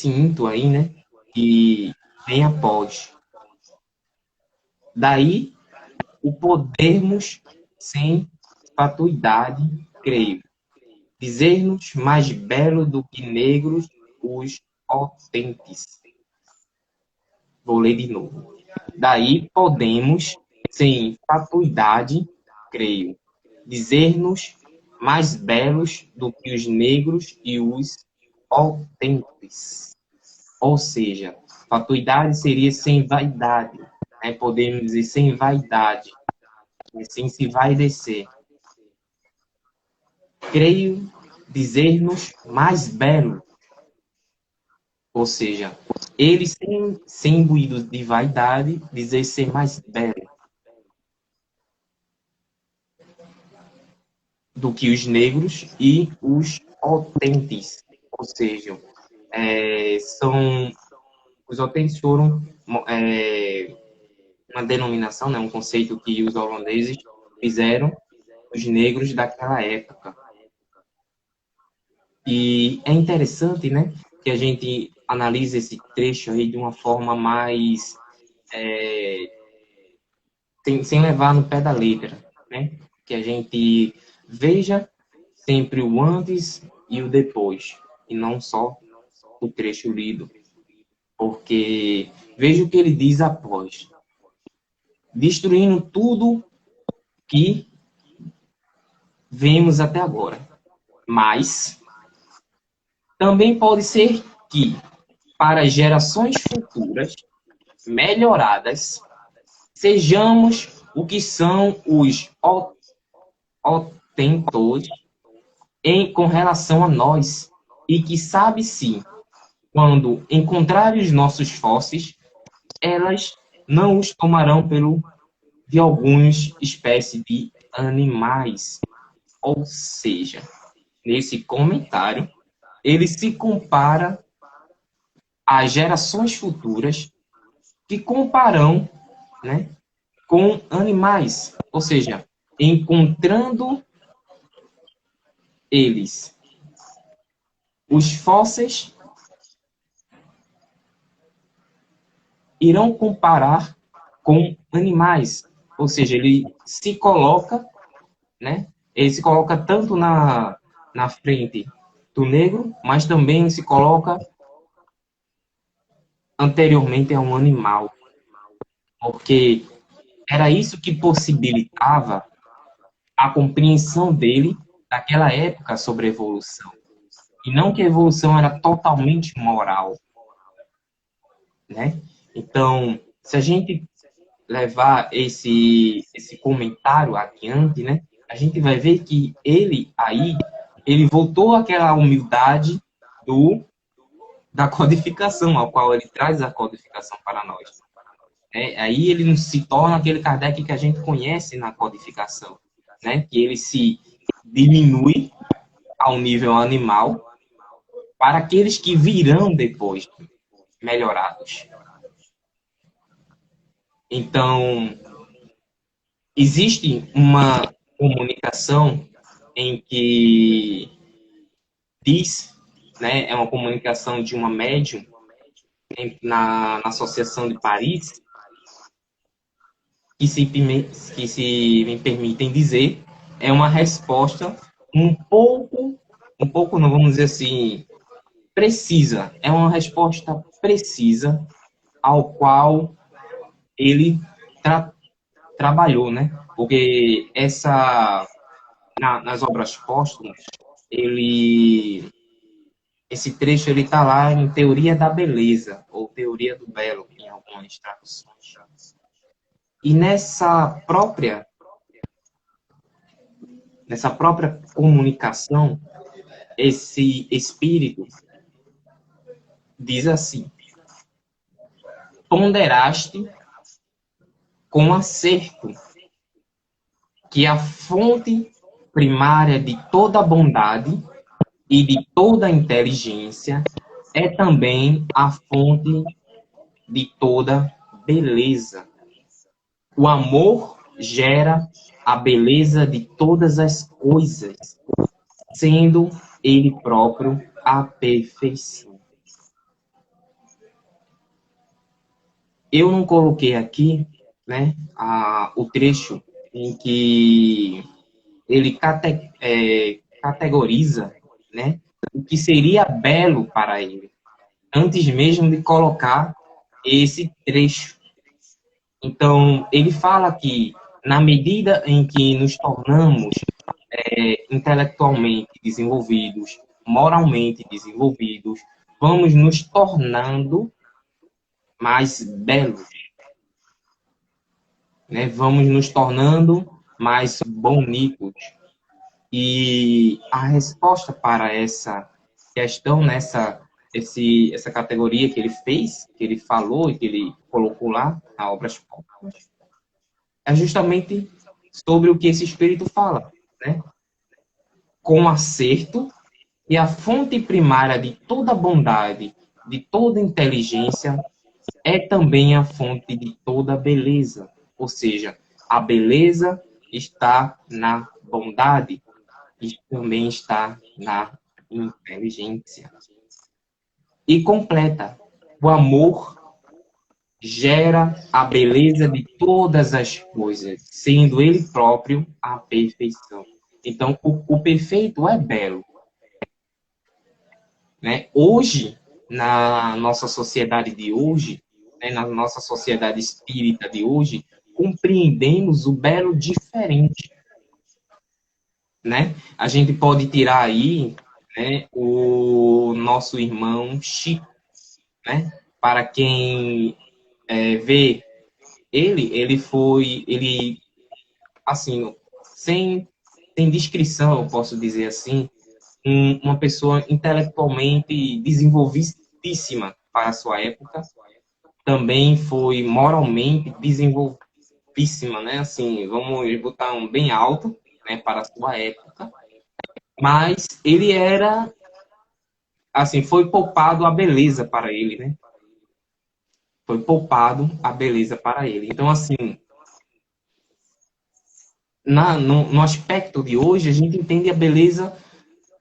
B: into aí, né? Que vem após. Daí, o podermos sem fatuidade, creio, dizer-nos mais belo do que negros os potentes. Vou ler de novo. Daí podemos, sem fatuidade, creio, dizer-nos mais belos do que os negros e os potentes. Ou seja, fatuidade seria sem vaidade, né? Podemos dizer sem vaidade, sem se vaidecer. Creio dizer-nos mais belos, ou seja, ele sem imbuído de vaidade, dizer ser mais belo do que os negros e os potentes, ou seja, os potentes foram uma denominação, né, um conceito que os holandeses fizeram os negros daquela época. E é interessante, né, que a gente analise esse trecho aí de uma forma mais sem levar no pé da letra, né? Que a gente veja sempre o antes e o depois, e não só o trecho lido. Porque veja o que ele diz após. Destruindo tudo que vemos até agora. Mas também pode ser que, para gerações futuras, melhoradas, sejamos o que são os otentores com relação a nós, e que sabe sim, quando encontrarem os nossos fósseis, elas não os tomarão de algumas espécies de animais. Ou seja, nesse comentário, ele se compara às gerações futuras que compararão, né, com animais, ou seja, encontrando eles os fósseis irão comparar com animais, ou seja, ele se coloca, né? Ele se coloca tanto na frente do negro, mas também se coloca anteriormente a um animal, porque era isso que possibilitava a compreensão dele daquela época sobre a evolução. E não que a evolução era totalmente moral, né? Então, se a gente levar esse comentário adiante, né, a gente vai ver que ele voltou àquela humildade da codificação, ao qual ele traz a codificação para nós. Aí ele não se torna aquele Kardec que a gente conhece na codificação, né, que ele se diminui ao nível animal para aqueles que virão depois, melhorados. Então, existe uma comunicação em que diz, né, é uma comunicação de uma médium na Associação de Paris, que se me permitem dizer, é uma resposta um pouco, não vamos dizer assim, precisa. É uma resposta precisa ao qual ele trabalhou, né? Porque nas obras póstumas, esse trecho ele está lá em Teoria da Beleza, ou Teoria do Belo, em algumas traduções. E nessa própria comunicação, esse espírito diz assim: ponderaste com acerto que a fonte primária de toda bondade e de toda inteligência é também a fonte de toda beleza. O amor gera a beleza de todas as coisas, sendo ele próprio a perfeição. Eu não coloquei aqui, né, o trecho em que ele categoriza, né, o que seria belo para ele, antes mesmo de colocar esse trecho. Então, ele fala que, na medida em que nos tornamos intelectualmente desenvolvidos, moralmente desenvolvidos, vamos nos tornando mais belos, né? Vamos nos tornando mais bonitos. E a resposta para essa questão, essa categoria que ele fez, que ele falou e que ele colocou lá na Obras Póstumas, é justamente sobre o que esse espírito fala, né? Com acerto, e a fonte primária de toda bondade, de toda inteligência, é também a fonte de toda beleza. Ou seja, a beleza está na bondade e também está na inteligência. E completa: o amor gera a beleza de todas as coisas, sendo ele próprio a perfeição. Então, o perfeito é belo, né? Hoje, na nossa sociedade de hoje, né, na nossa sociedade espírita de hoje, compreendemos o belo diferente, né? A gente pode tirar aí, né, o nosso irmão Chico, né? Para quem vê ele, assim, sem descrição, eu posso dizer assim, uma pessoa intelectualmente desenvolvidíssima para a sua época, também foi moralmente desenvolvidíssima, né? Assim, vamos botar um bem alto, né, para a sua época, mas ele era, assim, foi poupado a beleza para ele, né? Foi poupado a beleza para ele. Então, assim, no aspecto de hoje, a gente entende a beleza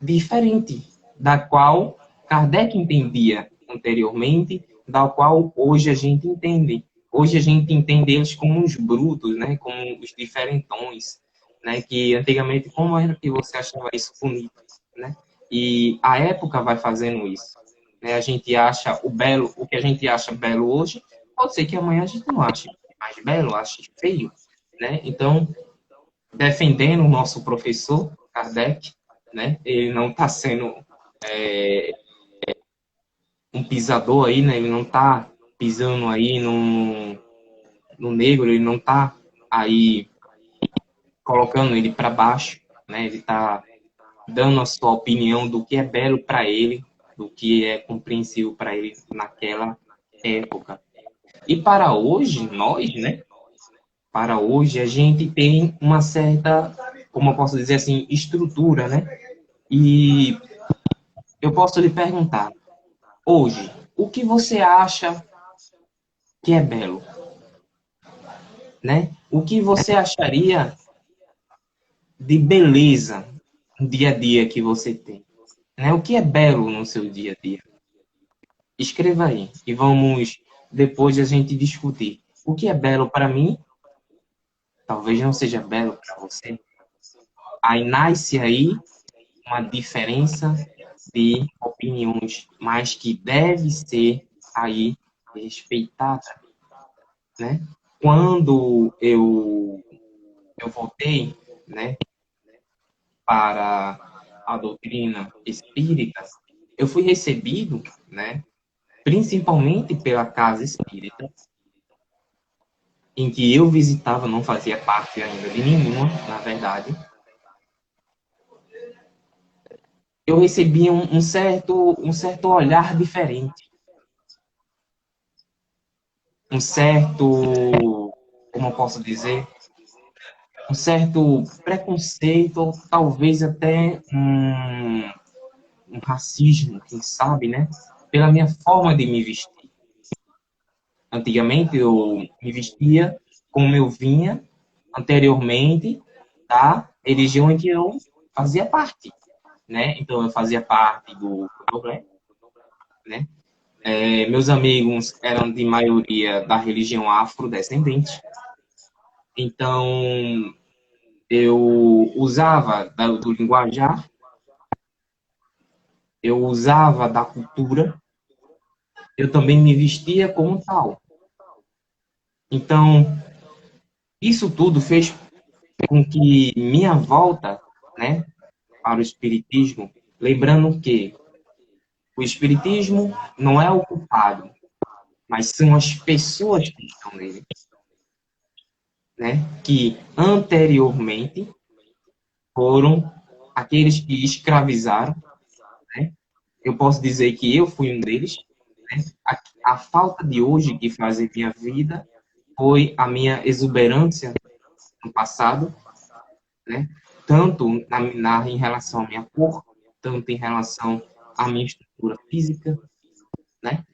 B: diferente, da qual Kardec entendia anteriormente, da qual hoje a gente entende. Hoje a gente entende eles como os brutos, né? Como os diferentões, né? Que antigamente, como era que você achava isso bonito, né? E a época vai fazendo isso, né? A gente acha o belo, o que a gente acha belo hoje, pode ser que amanhã a gente não ache mais belo, ache feio, né? Então, defendendo o nosso professor Kardec, né? Ele não está sendo um pisador aí, né? Ele não está pisando aí no negro, ele não está aí colocando ele para baixo, né? Ele está dando a sua opinião do que é belo para ele, do que é compreensível para ele naquela época. E para hoje, nós, né? Para hoje, a gente tem uma certa, como eu posso dizer assim, estrutura, né? E eu posso lhe perguntar, hoje, o que você acha que é belo, né? O que você acharia de beleza no dia a dia que você tem, né? O que é belo no seu dia a dia? Escreva aí e vamos depois a gente discutir. O que é belo para mim, talvez não seja belo para você. Aí nasce aí uma diferença de opiniões, mas que deve ser aí respeitada, né? Quando eu voltei, né, para a doutrina espírita, eu fui recebido, né, principalmente pela casa espírita, em que eu visitava, não fazia parte ainda de nenhuma, na verdade. Eu recebia um certo olhar diferente, um certo, como eu posso dizer, um certo preconceito, ou talvez até um racismo, quem sabe, né? Pela minha forma de me vestir. Antigamente eu me vestia como eu vinha anteriormente da religião em que eu fazia parte, né? Então eu fazia parte do Candomblé, né? Meus amigos eram de maioria da religião afrodescendente, então eu usava do linguajar, eu usava da cultura, eu também me vestia como tal. Então, isso tudo fez com que minha volta, né, para o Espiritismo, lembrando que o Espiritismo não é o culpado, mas são as pessoas que estão nele, né, que anteriormente foram aqueles que escravizaram, né? Eu posso dizer que eu fui um deles, né? A falta de hoje que fazer minha vida foi a minha exuberância no passado, né? Tanto em relação à minha cor, tanto em relação à minha estrutura física, né?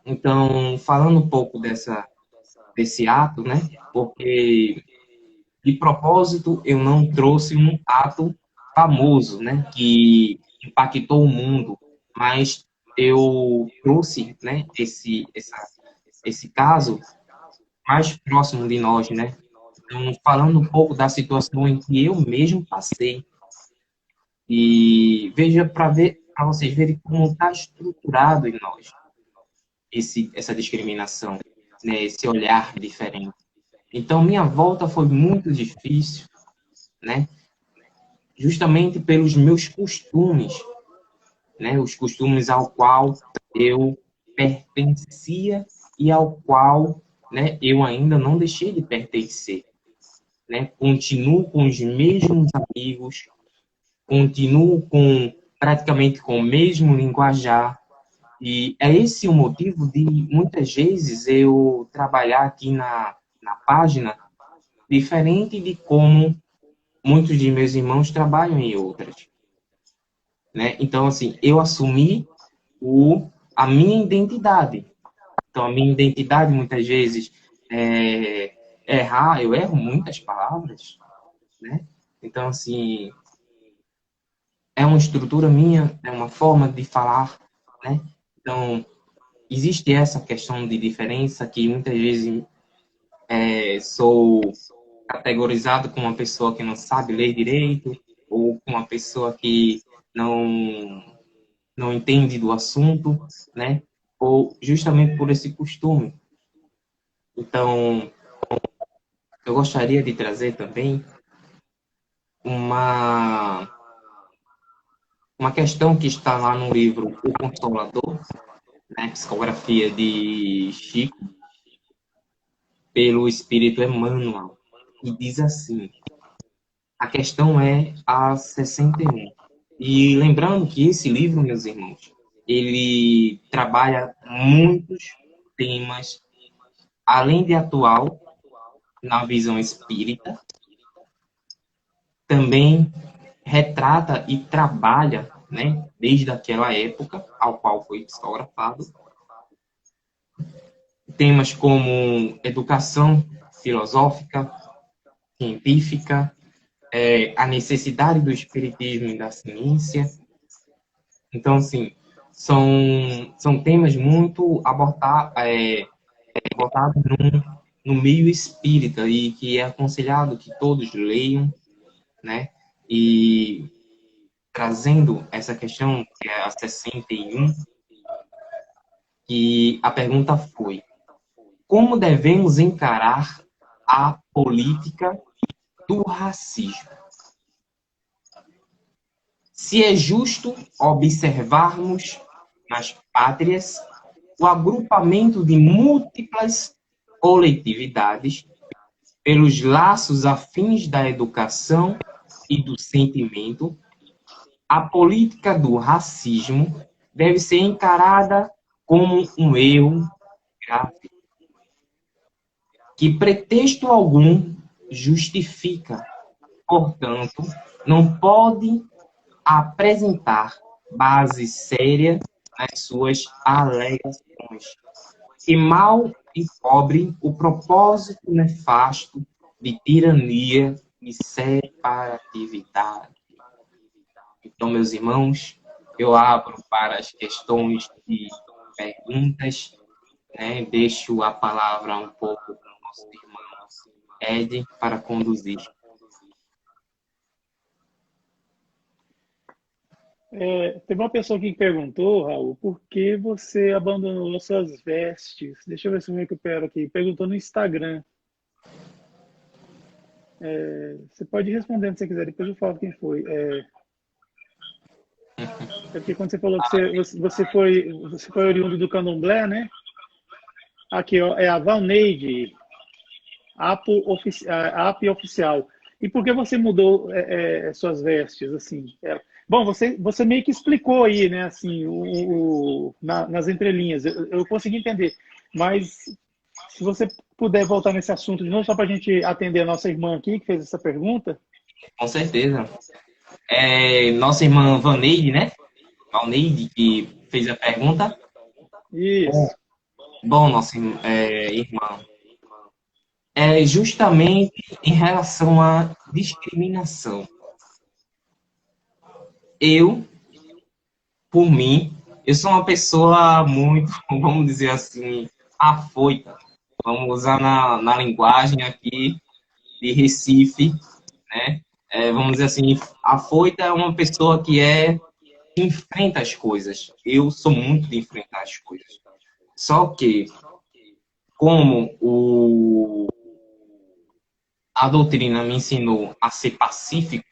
B: Então, falando um pouco desse ato, né? Porque de propósito eu não trouxe um ato famoso, né? Que impactou o mundo, mas eu trouxe, né? Esse caso mais próximo de nós, né? Então, falando um pouco da situação em que eu mesmo passei. E veja para vocês verem como está estruturado em nós essa discriminação, né? Esse olhar diferente. Então, minha volta foi muito difícil, né? Justamente pelos meus costumes, né? Os costumes ao qual eu pertencia e ao qual, né, eu ainda não deixei de pertencer, né? Continuo com os mesmos amigos, continuo praticamente com o mesmo linguajar, e é esse o motivo de muitas vezes eu trabalhar aqui na página diferente de como muitos de meus irmãos trabalham em outras, né? Então, assim, eu assumi a minha identidade. Então, a minha identidade, muitas vezes, eu erro muitas palavras, né? Então, assim, é uma estrutura minha, é uma forma de falar, né? Então, existe essa questão de diferença que muitas vezes sou categorizado como uma pessoa que não sabe ler direito ou com uma pessoa que não não entende do assunto, né? Ou justamente por esse costume. Então, eu gostaria de trazer também uma uma questão que está lá no livro O Consolador, né? Psicografia de Chico, pelo Espírito Emmanuel, e diz assim: a questão é a 61. E lembrando que esse livro, meus irmãos, ele trabalha muitos temas, além de atual, na visão espírita, também retrata e trabalha, né, desde aquela época ao qual foi psicografado, temas como educação filosófica, científica, a necessidade do espiritismo e da ciência. Então, assim, são temas muito abordados no meio espírita e que é aconselhado que todos leiam, né? E trazendo essa questão, que é a 61, que a pergunta foi: como devemos encarar a política do racismo? Se é justo observarmos nas pátrias o agrupamento de múltiplas coletividades pelos laços afins da educação e do sentimento, a política do racismo deve ser encarada como um erro grave, que pretexto algum justifica. Portanto, não pode apresentar base séria nas suas alegações, e mal encobre o propósito nefasto de tirania e separatividade. Então, meus irmãos, eu abro para as questões de perguntas, né? Deixo a palavra um pouco para o nosso irmão Ed para conduzir.
C: Teve uma pessoa aqui que perguntou, Raul, por que você abandonou suas vestes? Deixa eu ver se eu recupero aqui. Perguntou no Instagram. Você pode ir respondendo se você quiser, depois eu falo quem foi. Porque quando você falou que você foi oriundo do Candomblé, né? Aqui, ó, é a Valneide, AP oficial. E por que você mudou suas vestes, assim? Bom, você meio que explicou aí, né, assim, nas entrelinhas. Eu consegui entender. Mas se você puder voltar nesse assunto de novo, só para a gente atender a nossa irmã aqui, que fez essa pergunta.
B: Com certeza. Nossa irmã Vaneide, né? Valneide, que fez a pergunta.
C: Isso.
B: Bom, nossa irmã, é justamente em relação à discriminação. Eu, por mim, eu sou uma pessoa muito, vamos dizer assim, afoita. Vamos usar na linguagem aqui de Recife, né? Vamos dizer assim, afoita é uma pessoa que enfrenta as coisas. Eu sou muito de enfrentar as coisas. Só que, como a doutrina me ensinou a ser pacífico,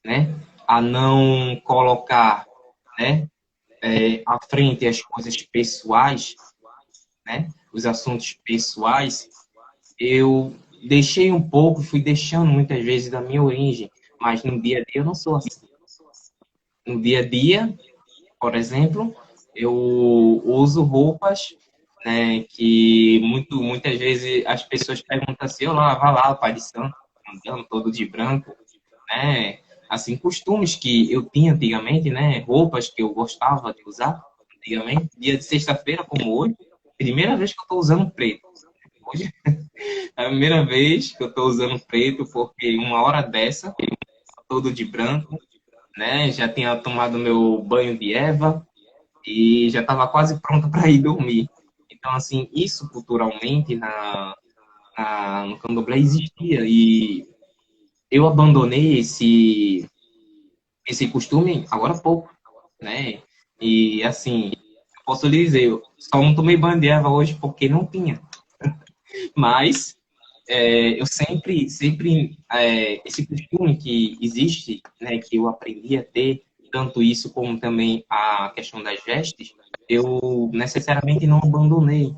B: né? A não colocar, né, à frente as coisas pessoais, né? Os assuntos pessoais, eu deixei um pouco, fui deixando muitas vezes da minha origem, mas no dia a dia eu não sou assim. No dia a dia, por exemplo, eu uso roupas, né, que muitas vezes as pessoas perguntam assim: olá, vai lá, pai de santo, andando todo de branco, né? Assim, costumes que eu tinha antigamente, né? Roupas que eu gostava de usar antigamente, dia de sexta-feira, como hoje, primeira vez que eu estou usando preto. Hoje é a primeira vez que eu estou usando preto, porque uma hora dessa, todo de branco, né? Já tinha tomado meu banho de Eva, e já estava quase pronta para ir dormir. Então, assim, isso culturalmente no candomblé existia, e eu abandonei esse costume agora há pouco, né? E, assim, eu posso lhe dizer, eu só não tomei banho de erva hoje porque não tinha. Mas eu sempre, esse costume que existe, né, que eu aprendi a ter, tanto isso como também a questão das vestes, eu necessariamente não abandonei,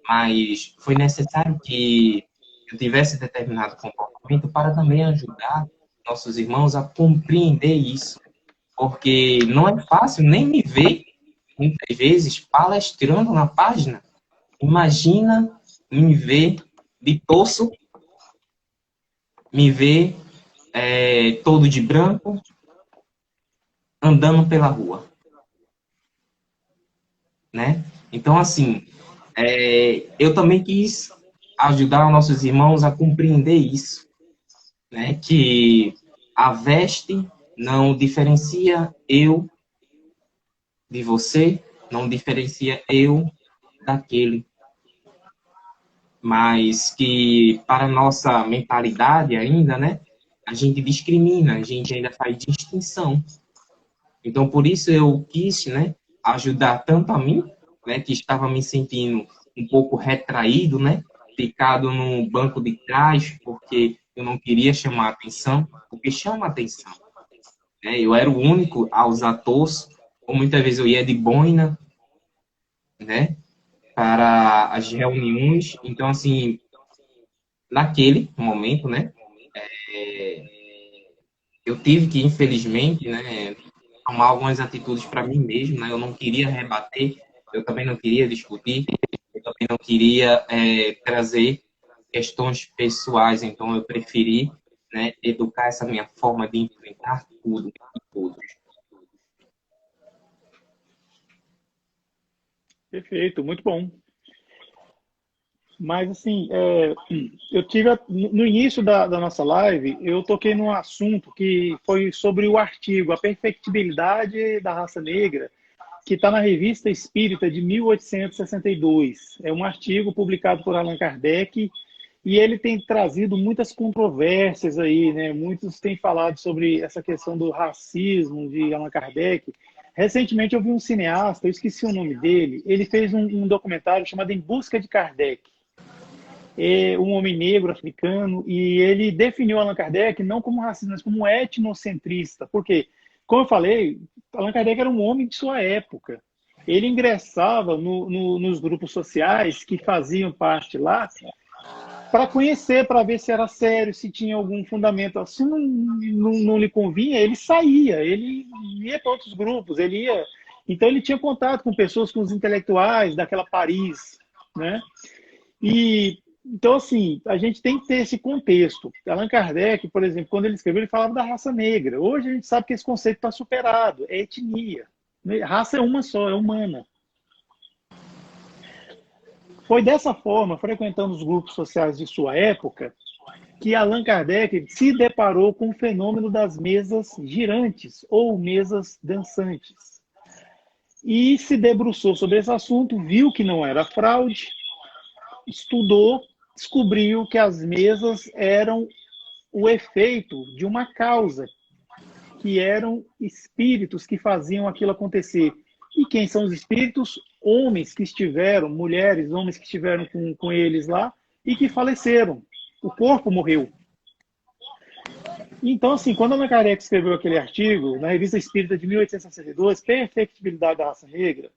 B: mas foi necessário que eu tivesse determinado comportamento para também ajudar nossos irmãos a compreender isso, porque não é fácil nem me ver, muitas vezes, palestrando na página. Imagina me ver de torso, me ver todo de branco, andando pela rua, né? Então, assim, eu também quis ajudar nossos irmãos a compreender isso, né? Que a veste não diferencia eu de você, não diferencia eu daquele, mas que para nossa mentalidade ainda, né? A gente discrimina, a gente ainda faz distinção. Então, por isso eu quis, né, ajudar tanto a mim, né, que estava me sentindo um pouco retraído, né, ficado no banco de trás, porque eu não queria chamar atenção, porque chama atenção, né? Eu era o único a usar torso, ou muitas vezes eu ia de boina, né, para as reuniões. Então, assim, naquele momento, né, eu tive que, infelizmente, né, tomar algumas atitudes para mim mesmo, né? Eu não queria rebater, eu também não queria discutir, eu também não queria trazer questões pessoais, então eu preferi, né, educar essa minha forma de enfrentar tudo e todos.
C: Perfeito, muito bom. Mas, assim, eu tive, no início da nossa live, eu toquei num assunto que foi sobre o artigo A Perfectibilidade da Raça Negra, que está na Revista Espírita de 1862. É um artigo publicado por Allan Kardec e ele tem trazido muitas controvérsias aí, né? Muitos têm falado sobre essa questão do racismo de Allan Kardec. Recentemente eu vi um cineasta, eu esqueci o nome dele, ele fez um documentário chamado Em Busca de Kardec, um homem negro africano, e ele definiu Allan Kardec não como racista, mas como etnocentrista. Por quê? Como eu falei, Allan Kardec era um homem de sua época. Ele ingressava nos grupos sociais que faziam parte lá para conhecer, para ver se era sério, se tinha algum fundamento. Se não lhe convinha, ele saía, ele ia para outros grupos, ele ia. Então ele tinha contato com pessoas, com os intelectuais daquela Paris, né? E então, assim, a gente tem que ter esse contexto. Allan Kardec, por exemplo, quando ele escreveu, ele falava da raça negra. Hoje a gente sabe que esse conceito está superado, é etnia. Raça é uma só, é humana. Foi dessa forma, frequentando os grupos sociais de sua época, que Allan Kardec se deparou com o fenômeno das mesas girantes ou mesas dançantes. E se debruçou sobre esse assunto, viu que não era fraude, estudou, descobriu que as mesas eram o efeito de uma causa, que eram espíritos que faziam aquilo acontecer. E quem são os espíritos? Homens que estiveram, mulheres, homens que estiveram com eles lá e que faleceram. O corpo morreu. Então, assim, quando Allan Kardec escreveu aquele artigo, na Revista Espírita de 1862, Perfectibilidade da Raça Negra,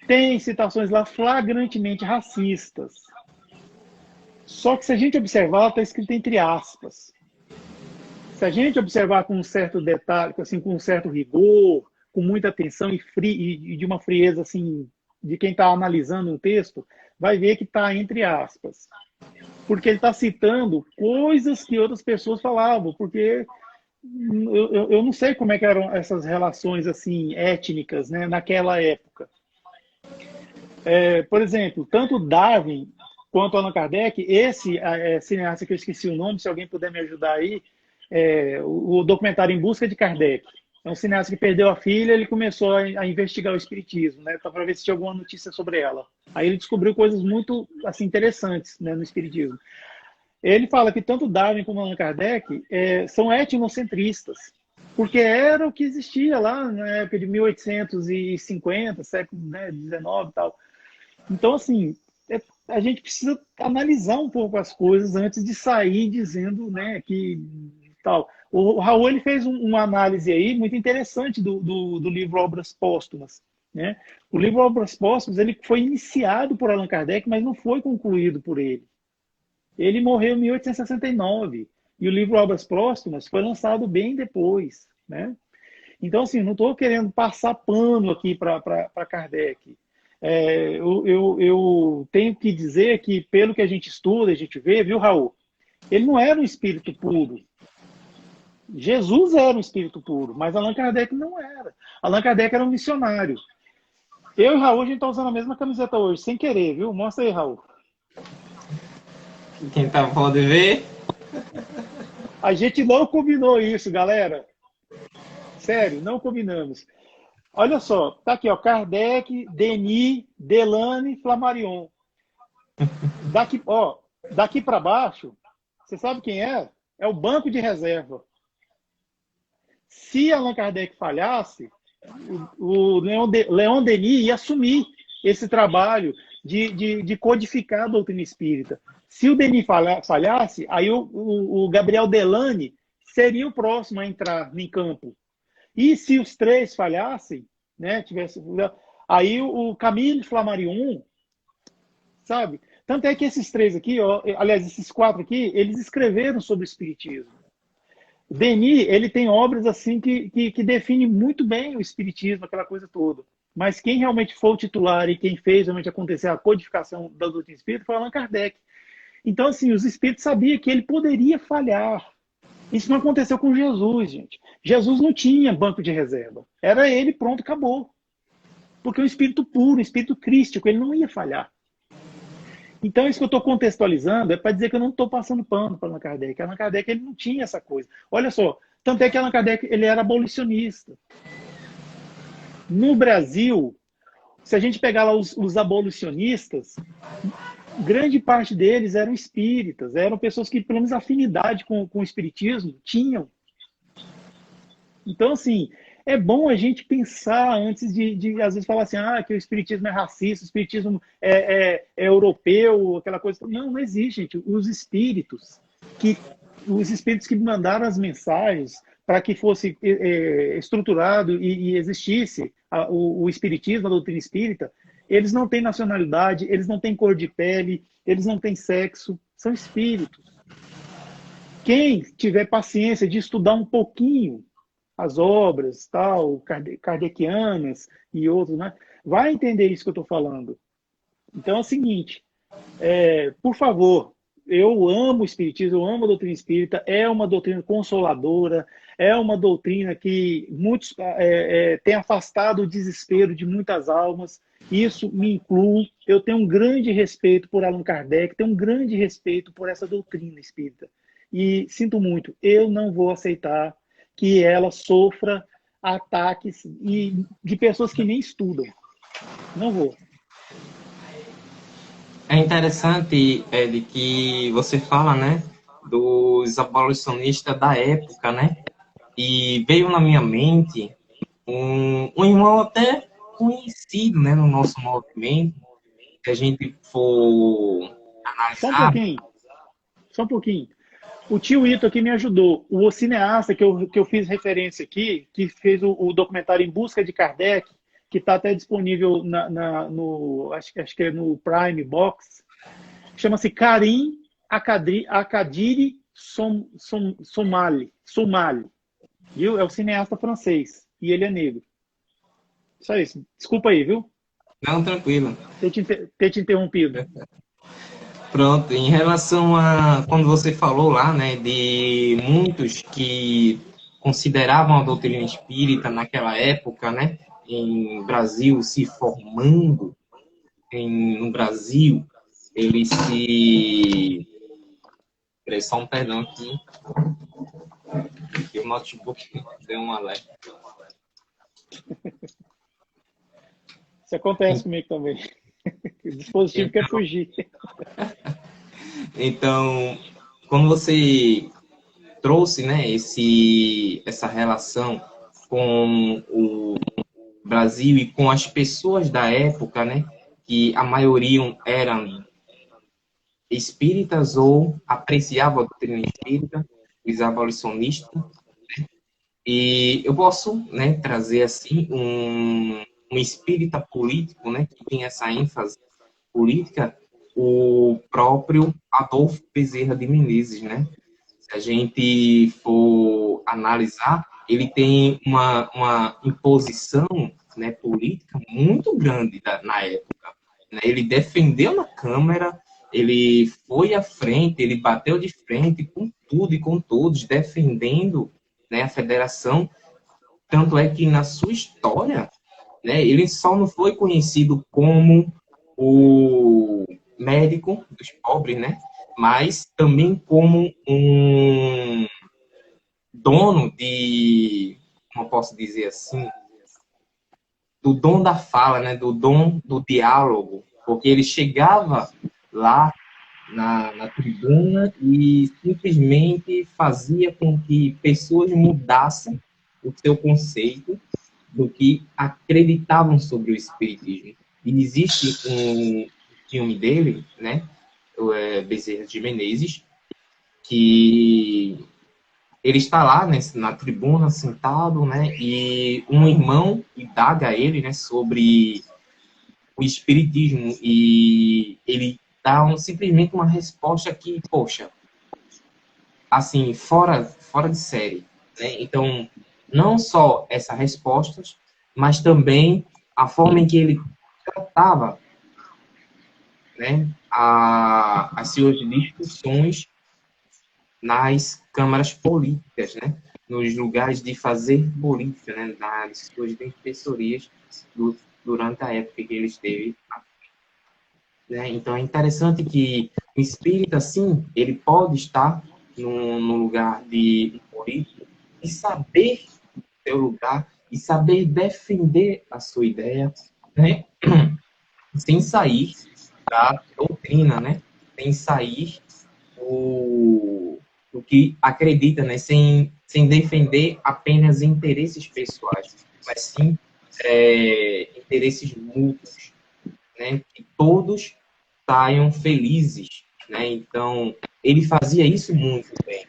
C: tem citações lá flagrantemente racistas. Só que se a gente observar, está escrito entre aspas. Se a gente observar com um certo detalhe, assim, com um certo rigor, com muita atenção e de uma frieza assim, de quem está analisando um texto, vai ver que está entre aspas. Porque ele está citando coisas que outras pessoas falavam, porque eu não sei como é que eram essas relações assim étnicas, né, naquela época. Por exemplo, tanto Darwin quanto Allan Kardec, esse cineasta que eu esqueci o nome, se alguém puder me ajudar aí, o documentário Em Busca de Kardec. É um cineasta que perdeu a filha, ele começou a investigar o espiritismo, né, para ver se tinha alguma notícia sobre ela. Aí ele descobriu coisas muito assim interessantes, né, no espiritismo. Ele fala que tanto Darwin como Allan Kardec são etnocentristas, porque era o que existia lá na época de 1850, século, né, 19 e tal. Então, assim, a gente precisa analisar um pouco as coisas antes de sair dizendo, né, que tal. O Raul ele fez uma análise aí muito interessante do livro Obras Póstumas, né? O livro Obras Póstumas ele foi iniciado por Allan Kardec, mas não foi concluído por ele. Ele morreu em 1869 e o livro Obras Póstumas foi lançado bem depois, né? Então, assim, não estou querendo passar pano aqui para Kardec. Eu tenho que dizer que, pelo que a gente estuda, a gente vê, viu, Raul? Ele não era um espírito puro. Jesus era um espírito puro, mas Allan Kardec não era. Allan Kardec era um missionário. Eu e Raul, a gente está usando a mesma camiseta hoje, sem querer, viu? Mostra aí, Raul.
B: Quem tá pode ver.
C: A gente não combinou isso, galera. Sério, não combinamos. Olha só, tá aqui, ó, Kardec, Denis, Delane, Flammarion. Daqui para baixo, você sabe quem é? É o banco de reserva. Se Allan Kardec falhasse, o Leon Denis ia assumir esse trabalho de codificar a doutrina espírita. Se o Denis falhasse, aí o Gabriel Delane seria o próximo a entrar em campo. E se os três falhassem, né, aí o Camille Flammarion, sabe? Tanto é que esses três aqui, ó, aliás, esses quatro aqui, eles escreveram sobre o espiritismo. Denis, ele tem obras assim que definem muito bem o espiritismo, aquela coisa toda. Mas quem realmente foi o titular e quem fez realmente acontecer a codificação da doutrina espírita foi Allan Kardec. Então, assim, os espíritos sabiam que ele poderia falhar. Isso não aconteceu com Jesus, gente. Jesus não tinha banco de reserva. Era ele, pronto, acabou. Porque é um espírito puro, um espírito crístico, ele não ia falhar. Então, isso que eu estou contextualizando é para dizer que eu não estou passando pano para Allan Kardec. Allan Kardec ele não tinha essa coisa. Olha só, tanto é que Allan Kardec ele era abolicionista. No Brasil, se a gente pegar lá os abolicionistas, grande parte deles eram espíritas, eram pessoas que, pelo menos, afinidade com o espiritismo tinham. Então, assim, é bom a gente pensar antes de às vezes, falar assim, que o espiritismo é racista, o espiritismo é europeu, aquela coisa. Não, não existe, gente. Os espíritos que mandaram as mensagens para que fosse estruturado e existisse o espiritismo, a doutrina espírita, eles não têm nacionalidade, eles não têm cor de pele, eles não têm sexo, são espíritos. Quem tiver paciência de estudar um pouquinho as obras, tal, kardecianas e outros, né, vai entender isso que eu estou falando. Então é o seguinte, por favor, eu amo o espiritismo, eu amo a doutrina espírita, é uma doutrina consoladora, é uma doutrina que muitos tem afastado o desespero de muitas almas, isso me inclui, eu tenho um grande respeito por Allan Kardec, tenho um grande respeito por essa doutrina espírita. E sinto muito, eu não vou aceitar que ela sofra ataques de pessoas que nem estudam. Não vou.
B: É interessante, Ed, que você fala, né, dos abolicionistas da época, né? E veio na minha mente um irmão até conhecido, né, no nosso movimento, se a gente for analisar...
C: Só um pouquinho. O tio Ito aqui me ajudou. O cineasta que eu fiz referência aqui, que fez o documentário Em Busca de Kardec, que está até disponível no acho que é no Prime Box, chama-se Karim Akadiri Somali. Viu? É o cineasta francês. E ele é negro. Só isso. Desculpa aí, viu?
B: Não, tranquilo.
C: Ter te interrompido.
B: Pronto, em relação a quando você falou lá, né, de muitos que consideravam a doutrina espírita naquela época, né, em Brasil se formando no Brasil, eles se... Peraí, só um perdão aqui, que o notebook deu um alerta.
C: Isso acontece comigo também. O dispositivo quer fugir.
B: Então, quando você trouxe, né, essa relação com o Brasil e com as pessoas da época, né, que a maioria eram espíritas ou apreciavam a doutrina espírita, os abolicionistas, e eu posso, né, trazer assim um espírita político, né, que tem essa ênfase política, o próprio Adolfo Bezerra de Menezes, né? Se a gente for analisar, ele tem uma imposição, né, política muito grande na época, né? Ele defendeu na Câmara, ele foi à frente, ele bateu de frente com tudo e com todos, defendendo, né, a federação. Tanto é que na sua história, né, ele só não foi conhecido como o médico dos pobres, né, mas também como um dono de, como eu posso dizer assim, do dom da fala, né, do dom do diálogo, porque ele chegava lá na tribuna e simplesmente fazia com que pessoas mudassem o seu conceito do que acreditavam sobre o espiritismo. E existe um filme dele, né, Bezerra de Menezes, que ele está lá, né, na tribuna, sentado, né, e um irmão indaga a ele, né, sobre o espiritismo, e ele dá simplesmente uma resposta que, poxa, assim, fora de série, né? Então, não só essas respostas, mas também a forma em que ele tratava, né, as suas discussões nas câmaras políticas, né, nos lugares de fazer política, né, nas suas defensorias durante a época que ele esteve. Né? Então, é interessante que o espírita, sim, ele pode estar no lugar de político e saber o seu lugar e saber defender a sua ideia, né? Sem sair da doutrina, né? Sem sair do que acredita, né? Sem defender apenas interesses pessoais, mas sim interesses mútuos, né? Que todos saiam felizes, né? Então, ele fazia isso muito bem,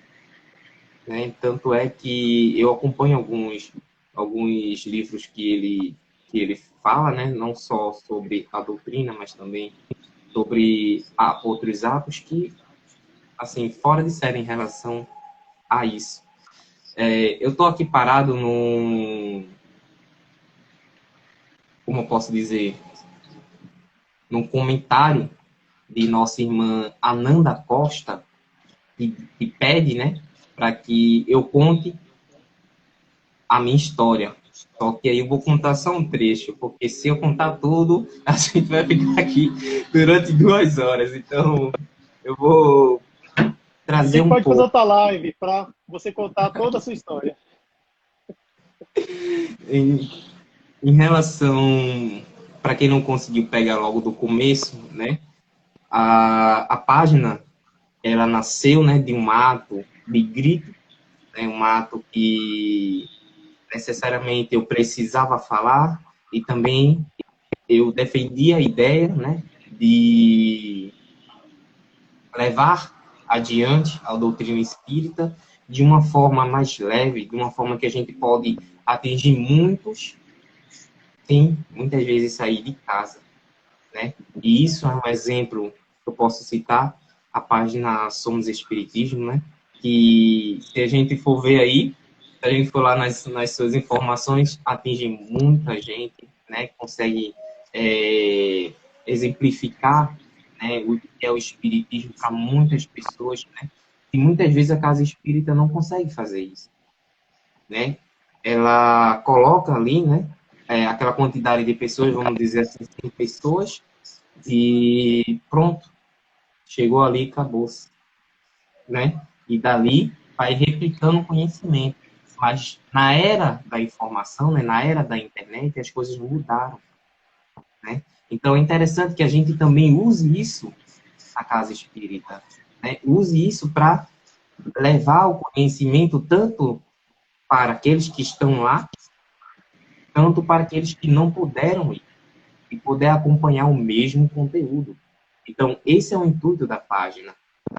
B: né? Tanto é que eu acompanho alguns livros que ele fala, né? Não só sobre a doutrina, mas também sobre outros atos que, assim, fora de série em relação a isso. Eu estou aqui parado como eu posso dizer, num comentário de nossa irmã Ananda Costa, que pede, né, para que eu conte a minha história. Só que aí eu vou contar só um trecho, porque se eu contar tudo, a gente vai ficar aqui durante 2 horas. Então, eu vou
C: A
B: trazer
C: gente
B: um
C: pode fazer
B: pouco
C: outra live para você contar toda a sua história.
B: em, em relação, para quem não conseguiu pegar logo do começo, né, a página, ela nasceu, né, de um ato de grito, né, um ato que necessariamente eu precisava falar e também eu defendia a ideia, né, de levar adiante a doutrina espírita de uma forma mais leve, de uma forma que a gente pode atingir muitos sem muitas vezes sair de casa, né? E isso é um exemplo que eu posso citar, a página Somos Espiritismo, né? Que se a gente for ver aí, se a gente for lá nas suas informações, atinge muita gente, né? Consegue exemplificar, né, o que é o espiritismo para muitas pessoas, né? E muitas vezes a casa espírita não consegue fazer isso, né? Ela coloca ali, né, aquela quantidade de pessoas, vamos dizer assim, 100 pessoas, e pronto, chegou ali e acabou-se, né? E dali vai replicando o conhecimento. Mas na era da informação, né, na era da internet, as coisas mudaram, né? Então, é interessante que a gente também use isso na casa espírita, né? Use isso para levar o conhecimento tanto para aqueles que estão lá, tanto para aqueles que não puderam ir, e poder acompanhar o mesmo conteúdo. Então, esse é o intuito da página,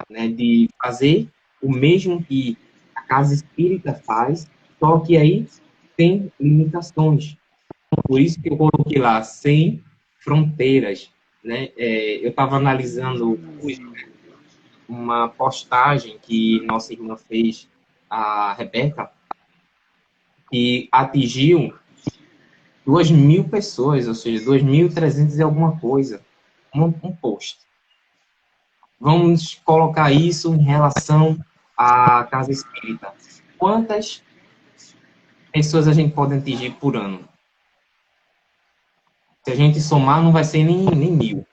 B: né? De fazer o mesmo que a casa espírita faz, só que aí tem limitações. Por isso que eu coloquei lá, sem fronteiras, né? Eu estava analisando hoje, né, uma postagem que nossa irmã fez, a Rebeca, que atingiu 2.000 pessoas, ou seja, 2.300 e alguma coisa, um post. Vamos colocar isso em relação à casa espírita. Quantas pessoas a gente pode atingir por ano? Se a gente somar, não vai ser nem 1.000.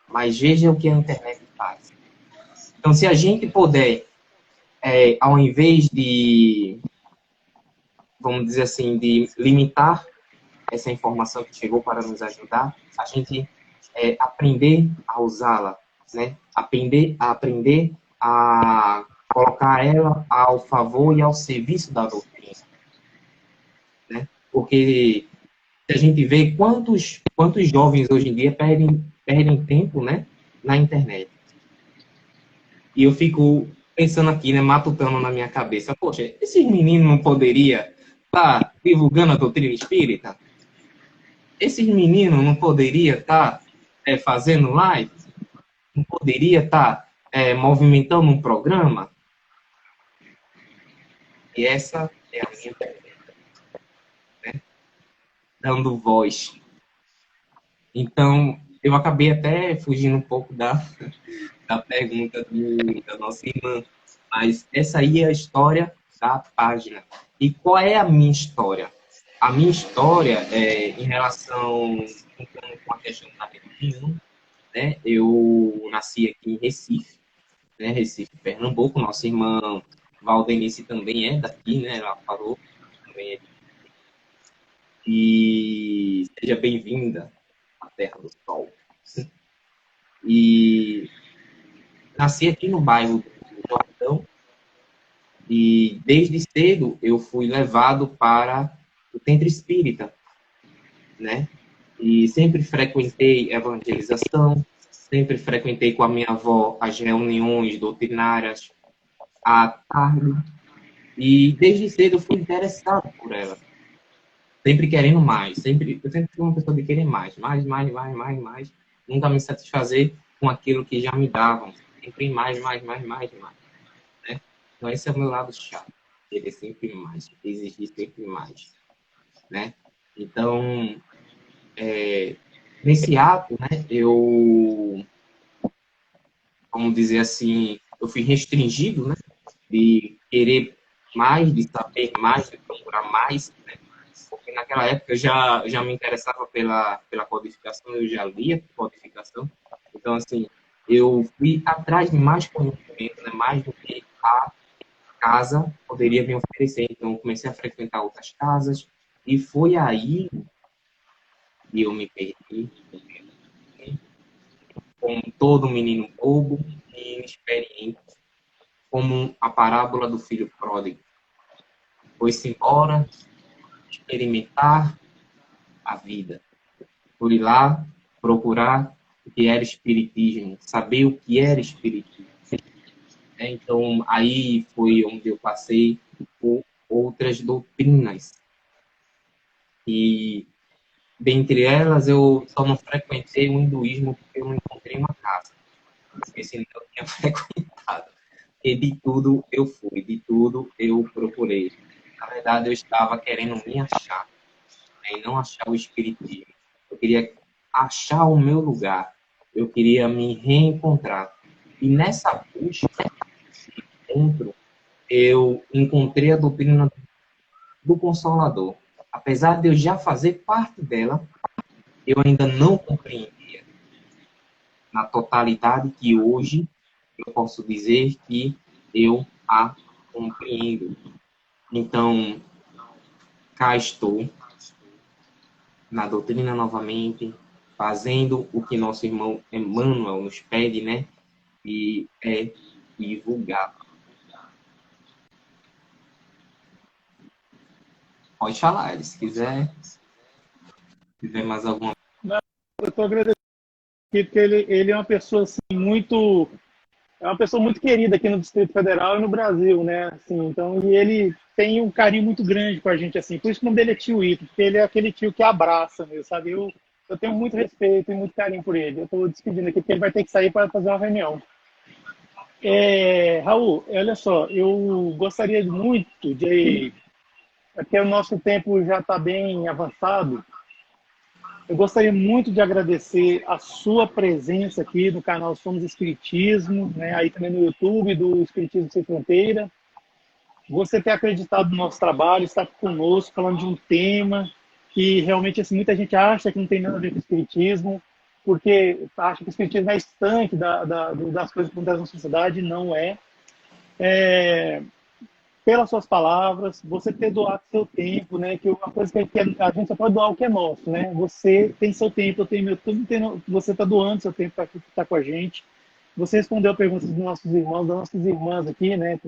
B: Mas veja o que a internet faz. Então, se a gente puder, ao invés de, vamos dizer assim, de limitar essa informação que chegou para nos ajudar, a gente aprender a usá-la, né? Aprender a colocar ela ao favor e ao serviço da doutrina, né? Porque a gente vê quantos jovens hoje em dia perdem tempo, né, na internet. E eu fico pensando aqui, né, matutando na minha cabeça, poxa, esses meninos não poderiam estar divulgando a doutrina espírita? Esses meninos não poderiam estar fazendo live? Não poderia estar movimentando um programa? E essa é a minha pergunta, né? Dando voz. Então, eu acabei até fugindo um pouco da pergunta da nossa irmã, mas essa aí é a história da página. E qual é a minha história? A minha história em relação com a questão da religião, né? Eu nasci aqui em Recife, né? Recife, Pernambuco. Nossa irmã Valdenice também é daqui, né? Ela falou também é. E seja bem-vinda à Terra do Sol. E nasci aqui no bairro do Jordão e desde cedo eu fui levado para o centro espírita, né? E sempre frequentei evangelização, sempre frequentei com a minha avó as reuniões doutrinárias à tarde e desde cedo eu fui interessado por ela, sempre querendo mais, eu sempre fui uma pessoa de querer mais, nunca me satisfazer com aquilo que já me davam, sempre mais, né? Então esse é o meu lado chato, querer sempre mais, exigir sempre mais, né? Então, nesse ato, né, vamos dizer assim, eu fui restringido, né, de querer mais, de saber mais, de procurar mais, né, porque naquela época eu já me interessava pela codificação, eu já lia codificação, então, assim, eu fui atrás de mais conhecimento, né, mais do que a casa poderia me oferecer, então eu comecei a frequentar outras casas, e foi aí que eu me perdi, como todo menino bobo e inexperiente, como a parábola do filho pródigo. Foi-se embora experimentar a vida. Fui lá procurar o que era espiritismo, saber o que era espiritismo. Então, aí foi onde eu passei por outras doutrinas. E, dentre elas, eu só não frequentei o hinduísmo porque eu não encontrei uma casa. Porque senão eu tinha frequentado. E de tudo eu fui, de tudo eu procurei. Na verdade, eu estava querendo me achar, né, e não achar o espiritismo. Eu queria achar o meu lugar. Eu queria me reencontrar. E nessa busca de encontro, eu encontrei a doutrina do Consolador. Apesar de eu já fazer parte dela, eu ainda não compreendia na totalidade que hoje eu posso dizer que eu a compreendo. Então, cá estou, na doutrina novamente, fazendo o que nosso irmão Emmanuel nos pede, né? E é divulgar. Pode falar, se quiser mais alguma.
C: Eu estou agradecendo porque ele é uma pessoa assim, é uma pessoa muito querida aqui no Distrito Federal e no Brasil, né? Assim, então, e ele tem um carinho muito grande com a gente, assim. Por isso que o nome dele é tio Ito, porque ele é aquele tio que abraça, meu, sabe? Eu tenho muito respeito e muito carinho por ele. Eu estou despedindo aqui porque ele vai ter que sair para fazer uma reunião. Raul, olha só, eu gostaria muito de. Porque o nosso tempo já está bem avançado. Eu gostaria muito de agradecer a sua presença aqui no canal Somos Espiritismo, né? Aí também no YouTube do Espiritismo Sem Fronteira. Você ter acreditado no nosso trabalho, estar aqui conosco falando de um tema que realmente assim, muita gente acha que não tem nada a ver com o Espiritismo, porque acha que o Espiritismo é estanque das coisas que acontecem na sociedade, não é. Pelas suas palavras, você ter doado seu tempo, né? Que uma coisa que a gente só pode doar o que é nosso, né? Você tem seu tempo, eu tenho meu, tudo tem, você está doando seu tempo para estar com a gente. Você respondeu a pergunta dos nossos irmãos, das nossas irmãs aqui, né?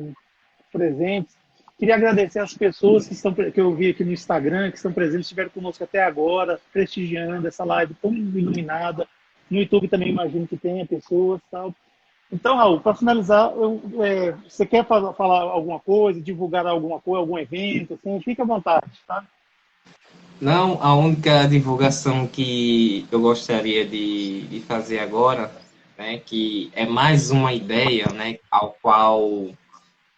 C: Presentes. Queria agradecer as pessoas que eu vi aqui no Instagram, que estão presentes, estiveram conosco até agora, prestigiando essa live tão iluminada. No YouTube também imagino que tenha pessoas, tal. Então, Raul, para finalizar, você quer falar alguma coisa, divulgar alguma coisa, algum evento, assim, fique à vontade, tá?
B: Não, a única divulgação que eu gostaria de fazer agora, né, que é mais uma ideia, né, ao qual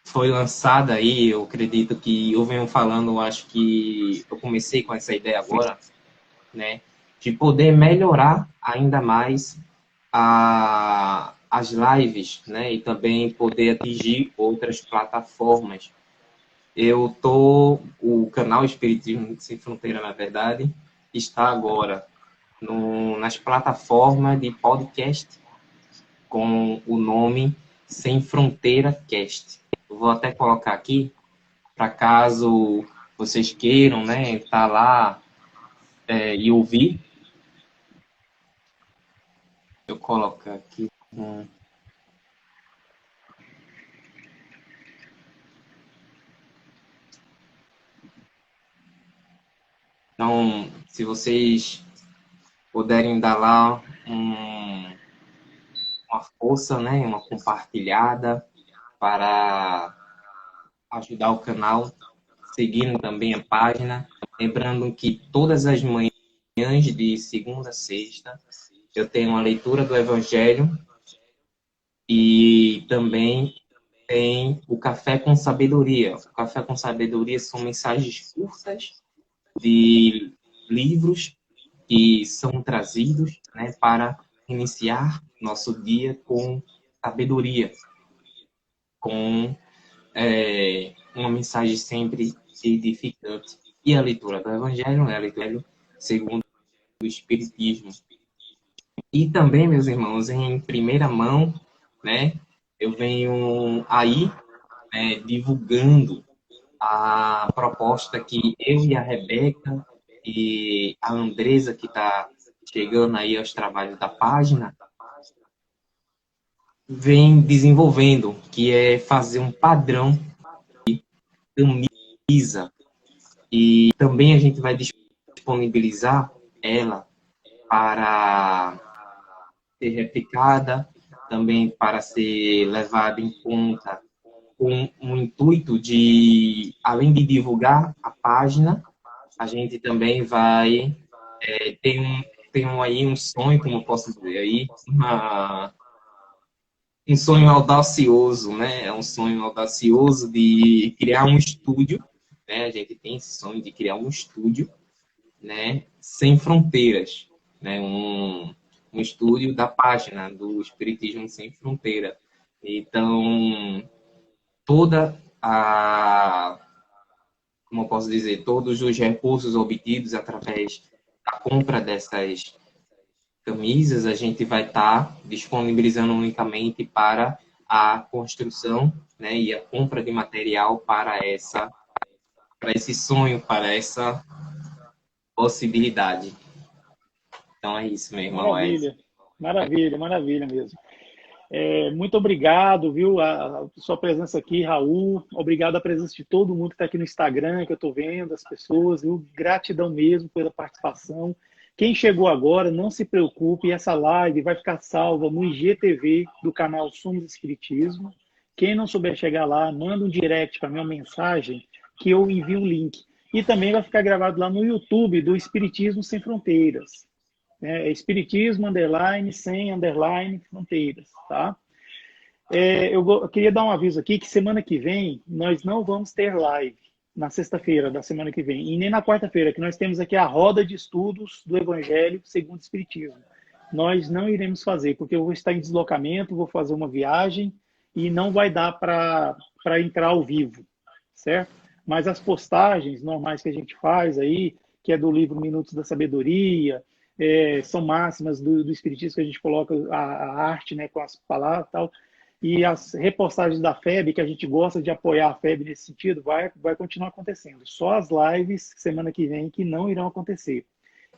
B: foi lançada aí, eu acredito que eu venho falando, acho que eu comecei com essa ideia agora, né, de poder melhorar ainda mais as lives, né, e também poder atingir outras plataformas. O canal Espiritismo Sem Fronteira, na verdade, está agora nas plataformas de podcast com o nome Sem Fronteira Cast. Eu vou até colocar aqui, para caso vocês queiram, né, estar lá e ouvir. Eu coloco aqui. Então, se vocês puderem dar lá uma força, né, uma compartilhada para ajudar o canal, seguindo também a página. Lembrando que todas as manhãs, de segunda a sexta, eu tenho uma leitura do Evangelho e também tem o Café com Sabedoria. O Café com Sabedoria são mensagens curtas de livros que são trazidos, né, para iniciar nosso dia com sabedoria, com uma mensagem sempre edificante. E a leitura do Evangelho, né, a leitura segundo o Espiritismo. E também, meus irmãos, em primeira mão, né, eu venho aí divulgando a proposta que eu e a Rebeca e a Andresa, que está chegando aí aos trabalhos da página, vem desenvolvendo, que é fazer um padrão de camisa. E também a gente vai disponibilizar ela para ser replicada, também para ser levada em conta com um intuito de, além de divulgar a página, a gente também vai tem aí um sonho, como eu posso dizer aí, um sonho audacioso, né? É um sonho audacioso de criar um estúdio, né? A gente tem esse sonho de criar um estúdio, né? Sem fronteiras, né? Um estúdio da página do Espiritismo Sem Fronteira. Então, toda a, como eu posso dizer, todos os recursos obtidos através da compra dessas camisas, a gente vai estar disponibilizando unicamente para a construção, né, e a compra de material para esse sonho, para essa possibilidade. Então é isso, meu irmão.
C: Maravilha, maravilha, maravilha mesmo. Muito obrigado, viu, a sua presença aqui, Raul. Obrigado a presença de todo mundo que está aqui no Instagram, que eu estou vendo, as pessoas, viu? Gratidão mesmo pela participação. Quem chegou agora, não se preocupe, essa live vai ficar salva no IGTV do canal Somos Espiritismo. Quem não souber chegar lá, manda um direct para mim, uma mensagem, que eu envio o link. E também vai ficar gravado lá no YouTube do Espiritismo Sem Fronteiras. Espiritismo, underline, sem, underline, fronteiras, tá? Eu queria dar um aviso aqui que semana que vem nós não vamos ter live, na sexta-feira da semana que vem, e nem na quarta-feira, que nós temos aqui a roda de estudos do Evangelho segundo o Espiritismo. Nós não iremos fazer, porque eu vou estar em deslocamento, vou fazer uma viagem, e não vai dar para entrar ao vivo, certo? Mas as postagens normais que a gente faz aí, que é do livro Minutos da Sabedoria, são máximas do Espiritismo que a gente coloca a arte, né, com as palavras e tal, e as repostagens da FEB, que a gente gosta de apoiar a FEB nesse sentido, vai continuar acontecendo. Só as lives semana que vem que não irão acontecer.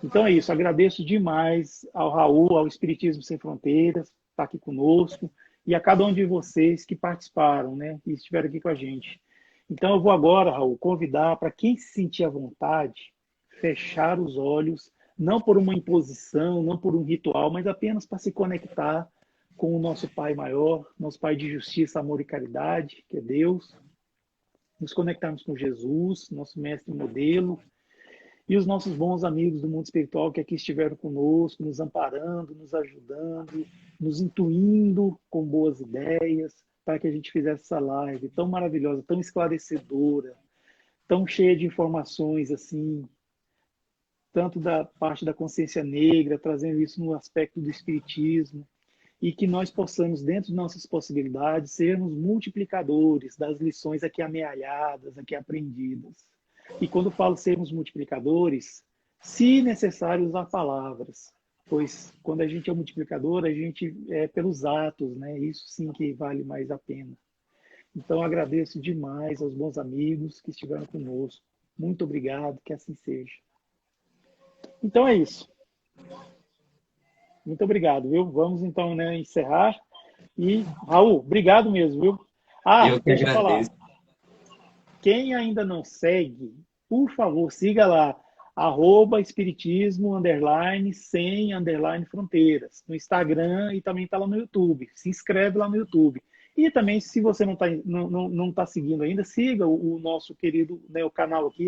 C: Então é isso, agradeço demais ao Raul, ao Espiritismo Sem Fronteiras, que está aqui conosco, e a cada um de vocês que participaram, né, que estiveram aqui com a gente. Então eu vou agora, Raul, convidar para quem se sentir à vontade, fechar os olhos, não por uma imposição, não por um ritual, mas apenas para se conectar com o nosso Pai maior, nosso Pai de justiça, amor e caridade, que é Deus, nos conectarmos com Jesus, nosso mestre e modelo, e os nossos bons amigos do mundo espiritual que aqui estiveram conosco, nos amparando, nos ajudando, nos intuindo com boas ideias, para que a gente fizesse essa live tão maravilhosa, tão esclarecedora, tão cheia de informações, assim, tanto da parte da consciência negra, trazendo isso no aspecto do espiritismo, e que nós possamos, dentro de nossas possibilidades, sermos multiplicadores das lições aqui amealhadas, aqui aprendidas. E quando falo sermos multiplicadores, se necessário usar palavras, pois quando a gente é multiplicador, a gente é pelos atos, né? Isso sim que vale mais a pena. Então agradeço demais aos bons amigos que estiveram conosco. Muito obrigado, que assim seja. Então é isso. Muito obrigado, viu? Vamos então, né, encerrar. E, Raul, obrigado mesmo, viu?
B: Eu que
C: Deixa eu falar.
B: agradeço.
C: Quem ainda não segue, por favor, siga lá, @espiritismo, sem, fronteiras, no Instagram e também está lá no YouTube. Se inscreve lá no YouTube. E também, se você não tá seguindo ainda, siga o nosso querido, né, o canal aqui,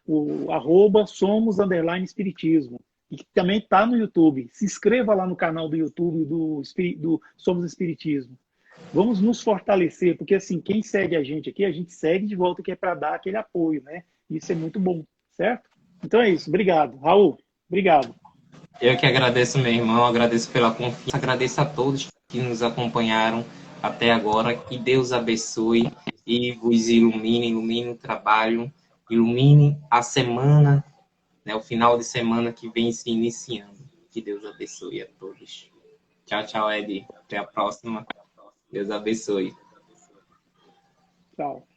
C: o @somos, espiritismo. E que também está no YouTube. Se inscreva lá no canal do YouTube do Somos Espiritismo. Vamos nos fortalecer, porque assim, quem segue a gente aqui, a gente segue de volta, que é para dar aquele apoio, né? Isso é muito bom, certo? Então é isso. Obrigado. Raul, obrigado.
B: Eu que agradeço, meu irmão, agradeço pela confiança, agradeço a todos que nos acompanharam até agora. Que Deus abençoe e vos ilumine, ilumine o trabalho, ilumine a semana, né, o final de semana que vem se iniciando. Que Deus abençoe a todos. Tchau, tchau, Ed. Até a próxima. Deus abençoe.
C: Tchau.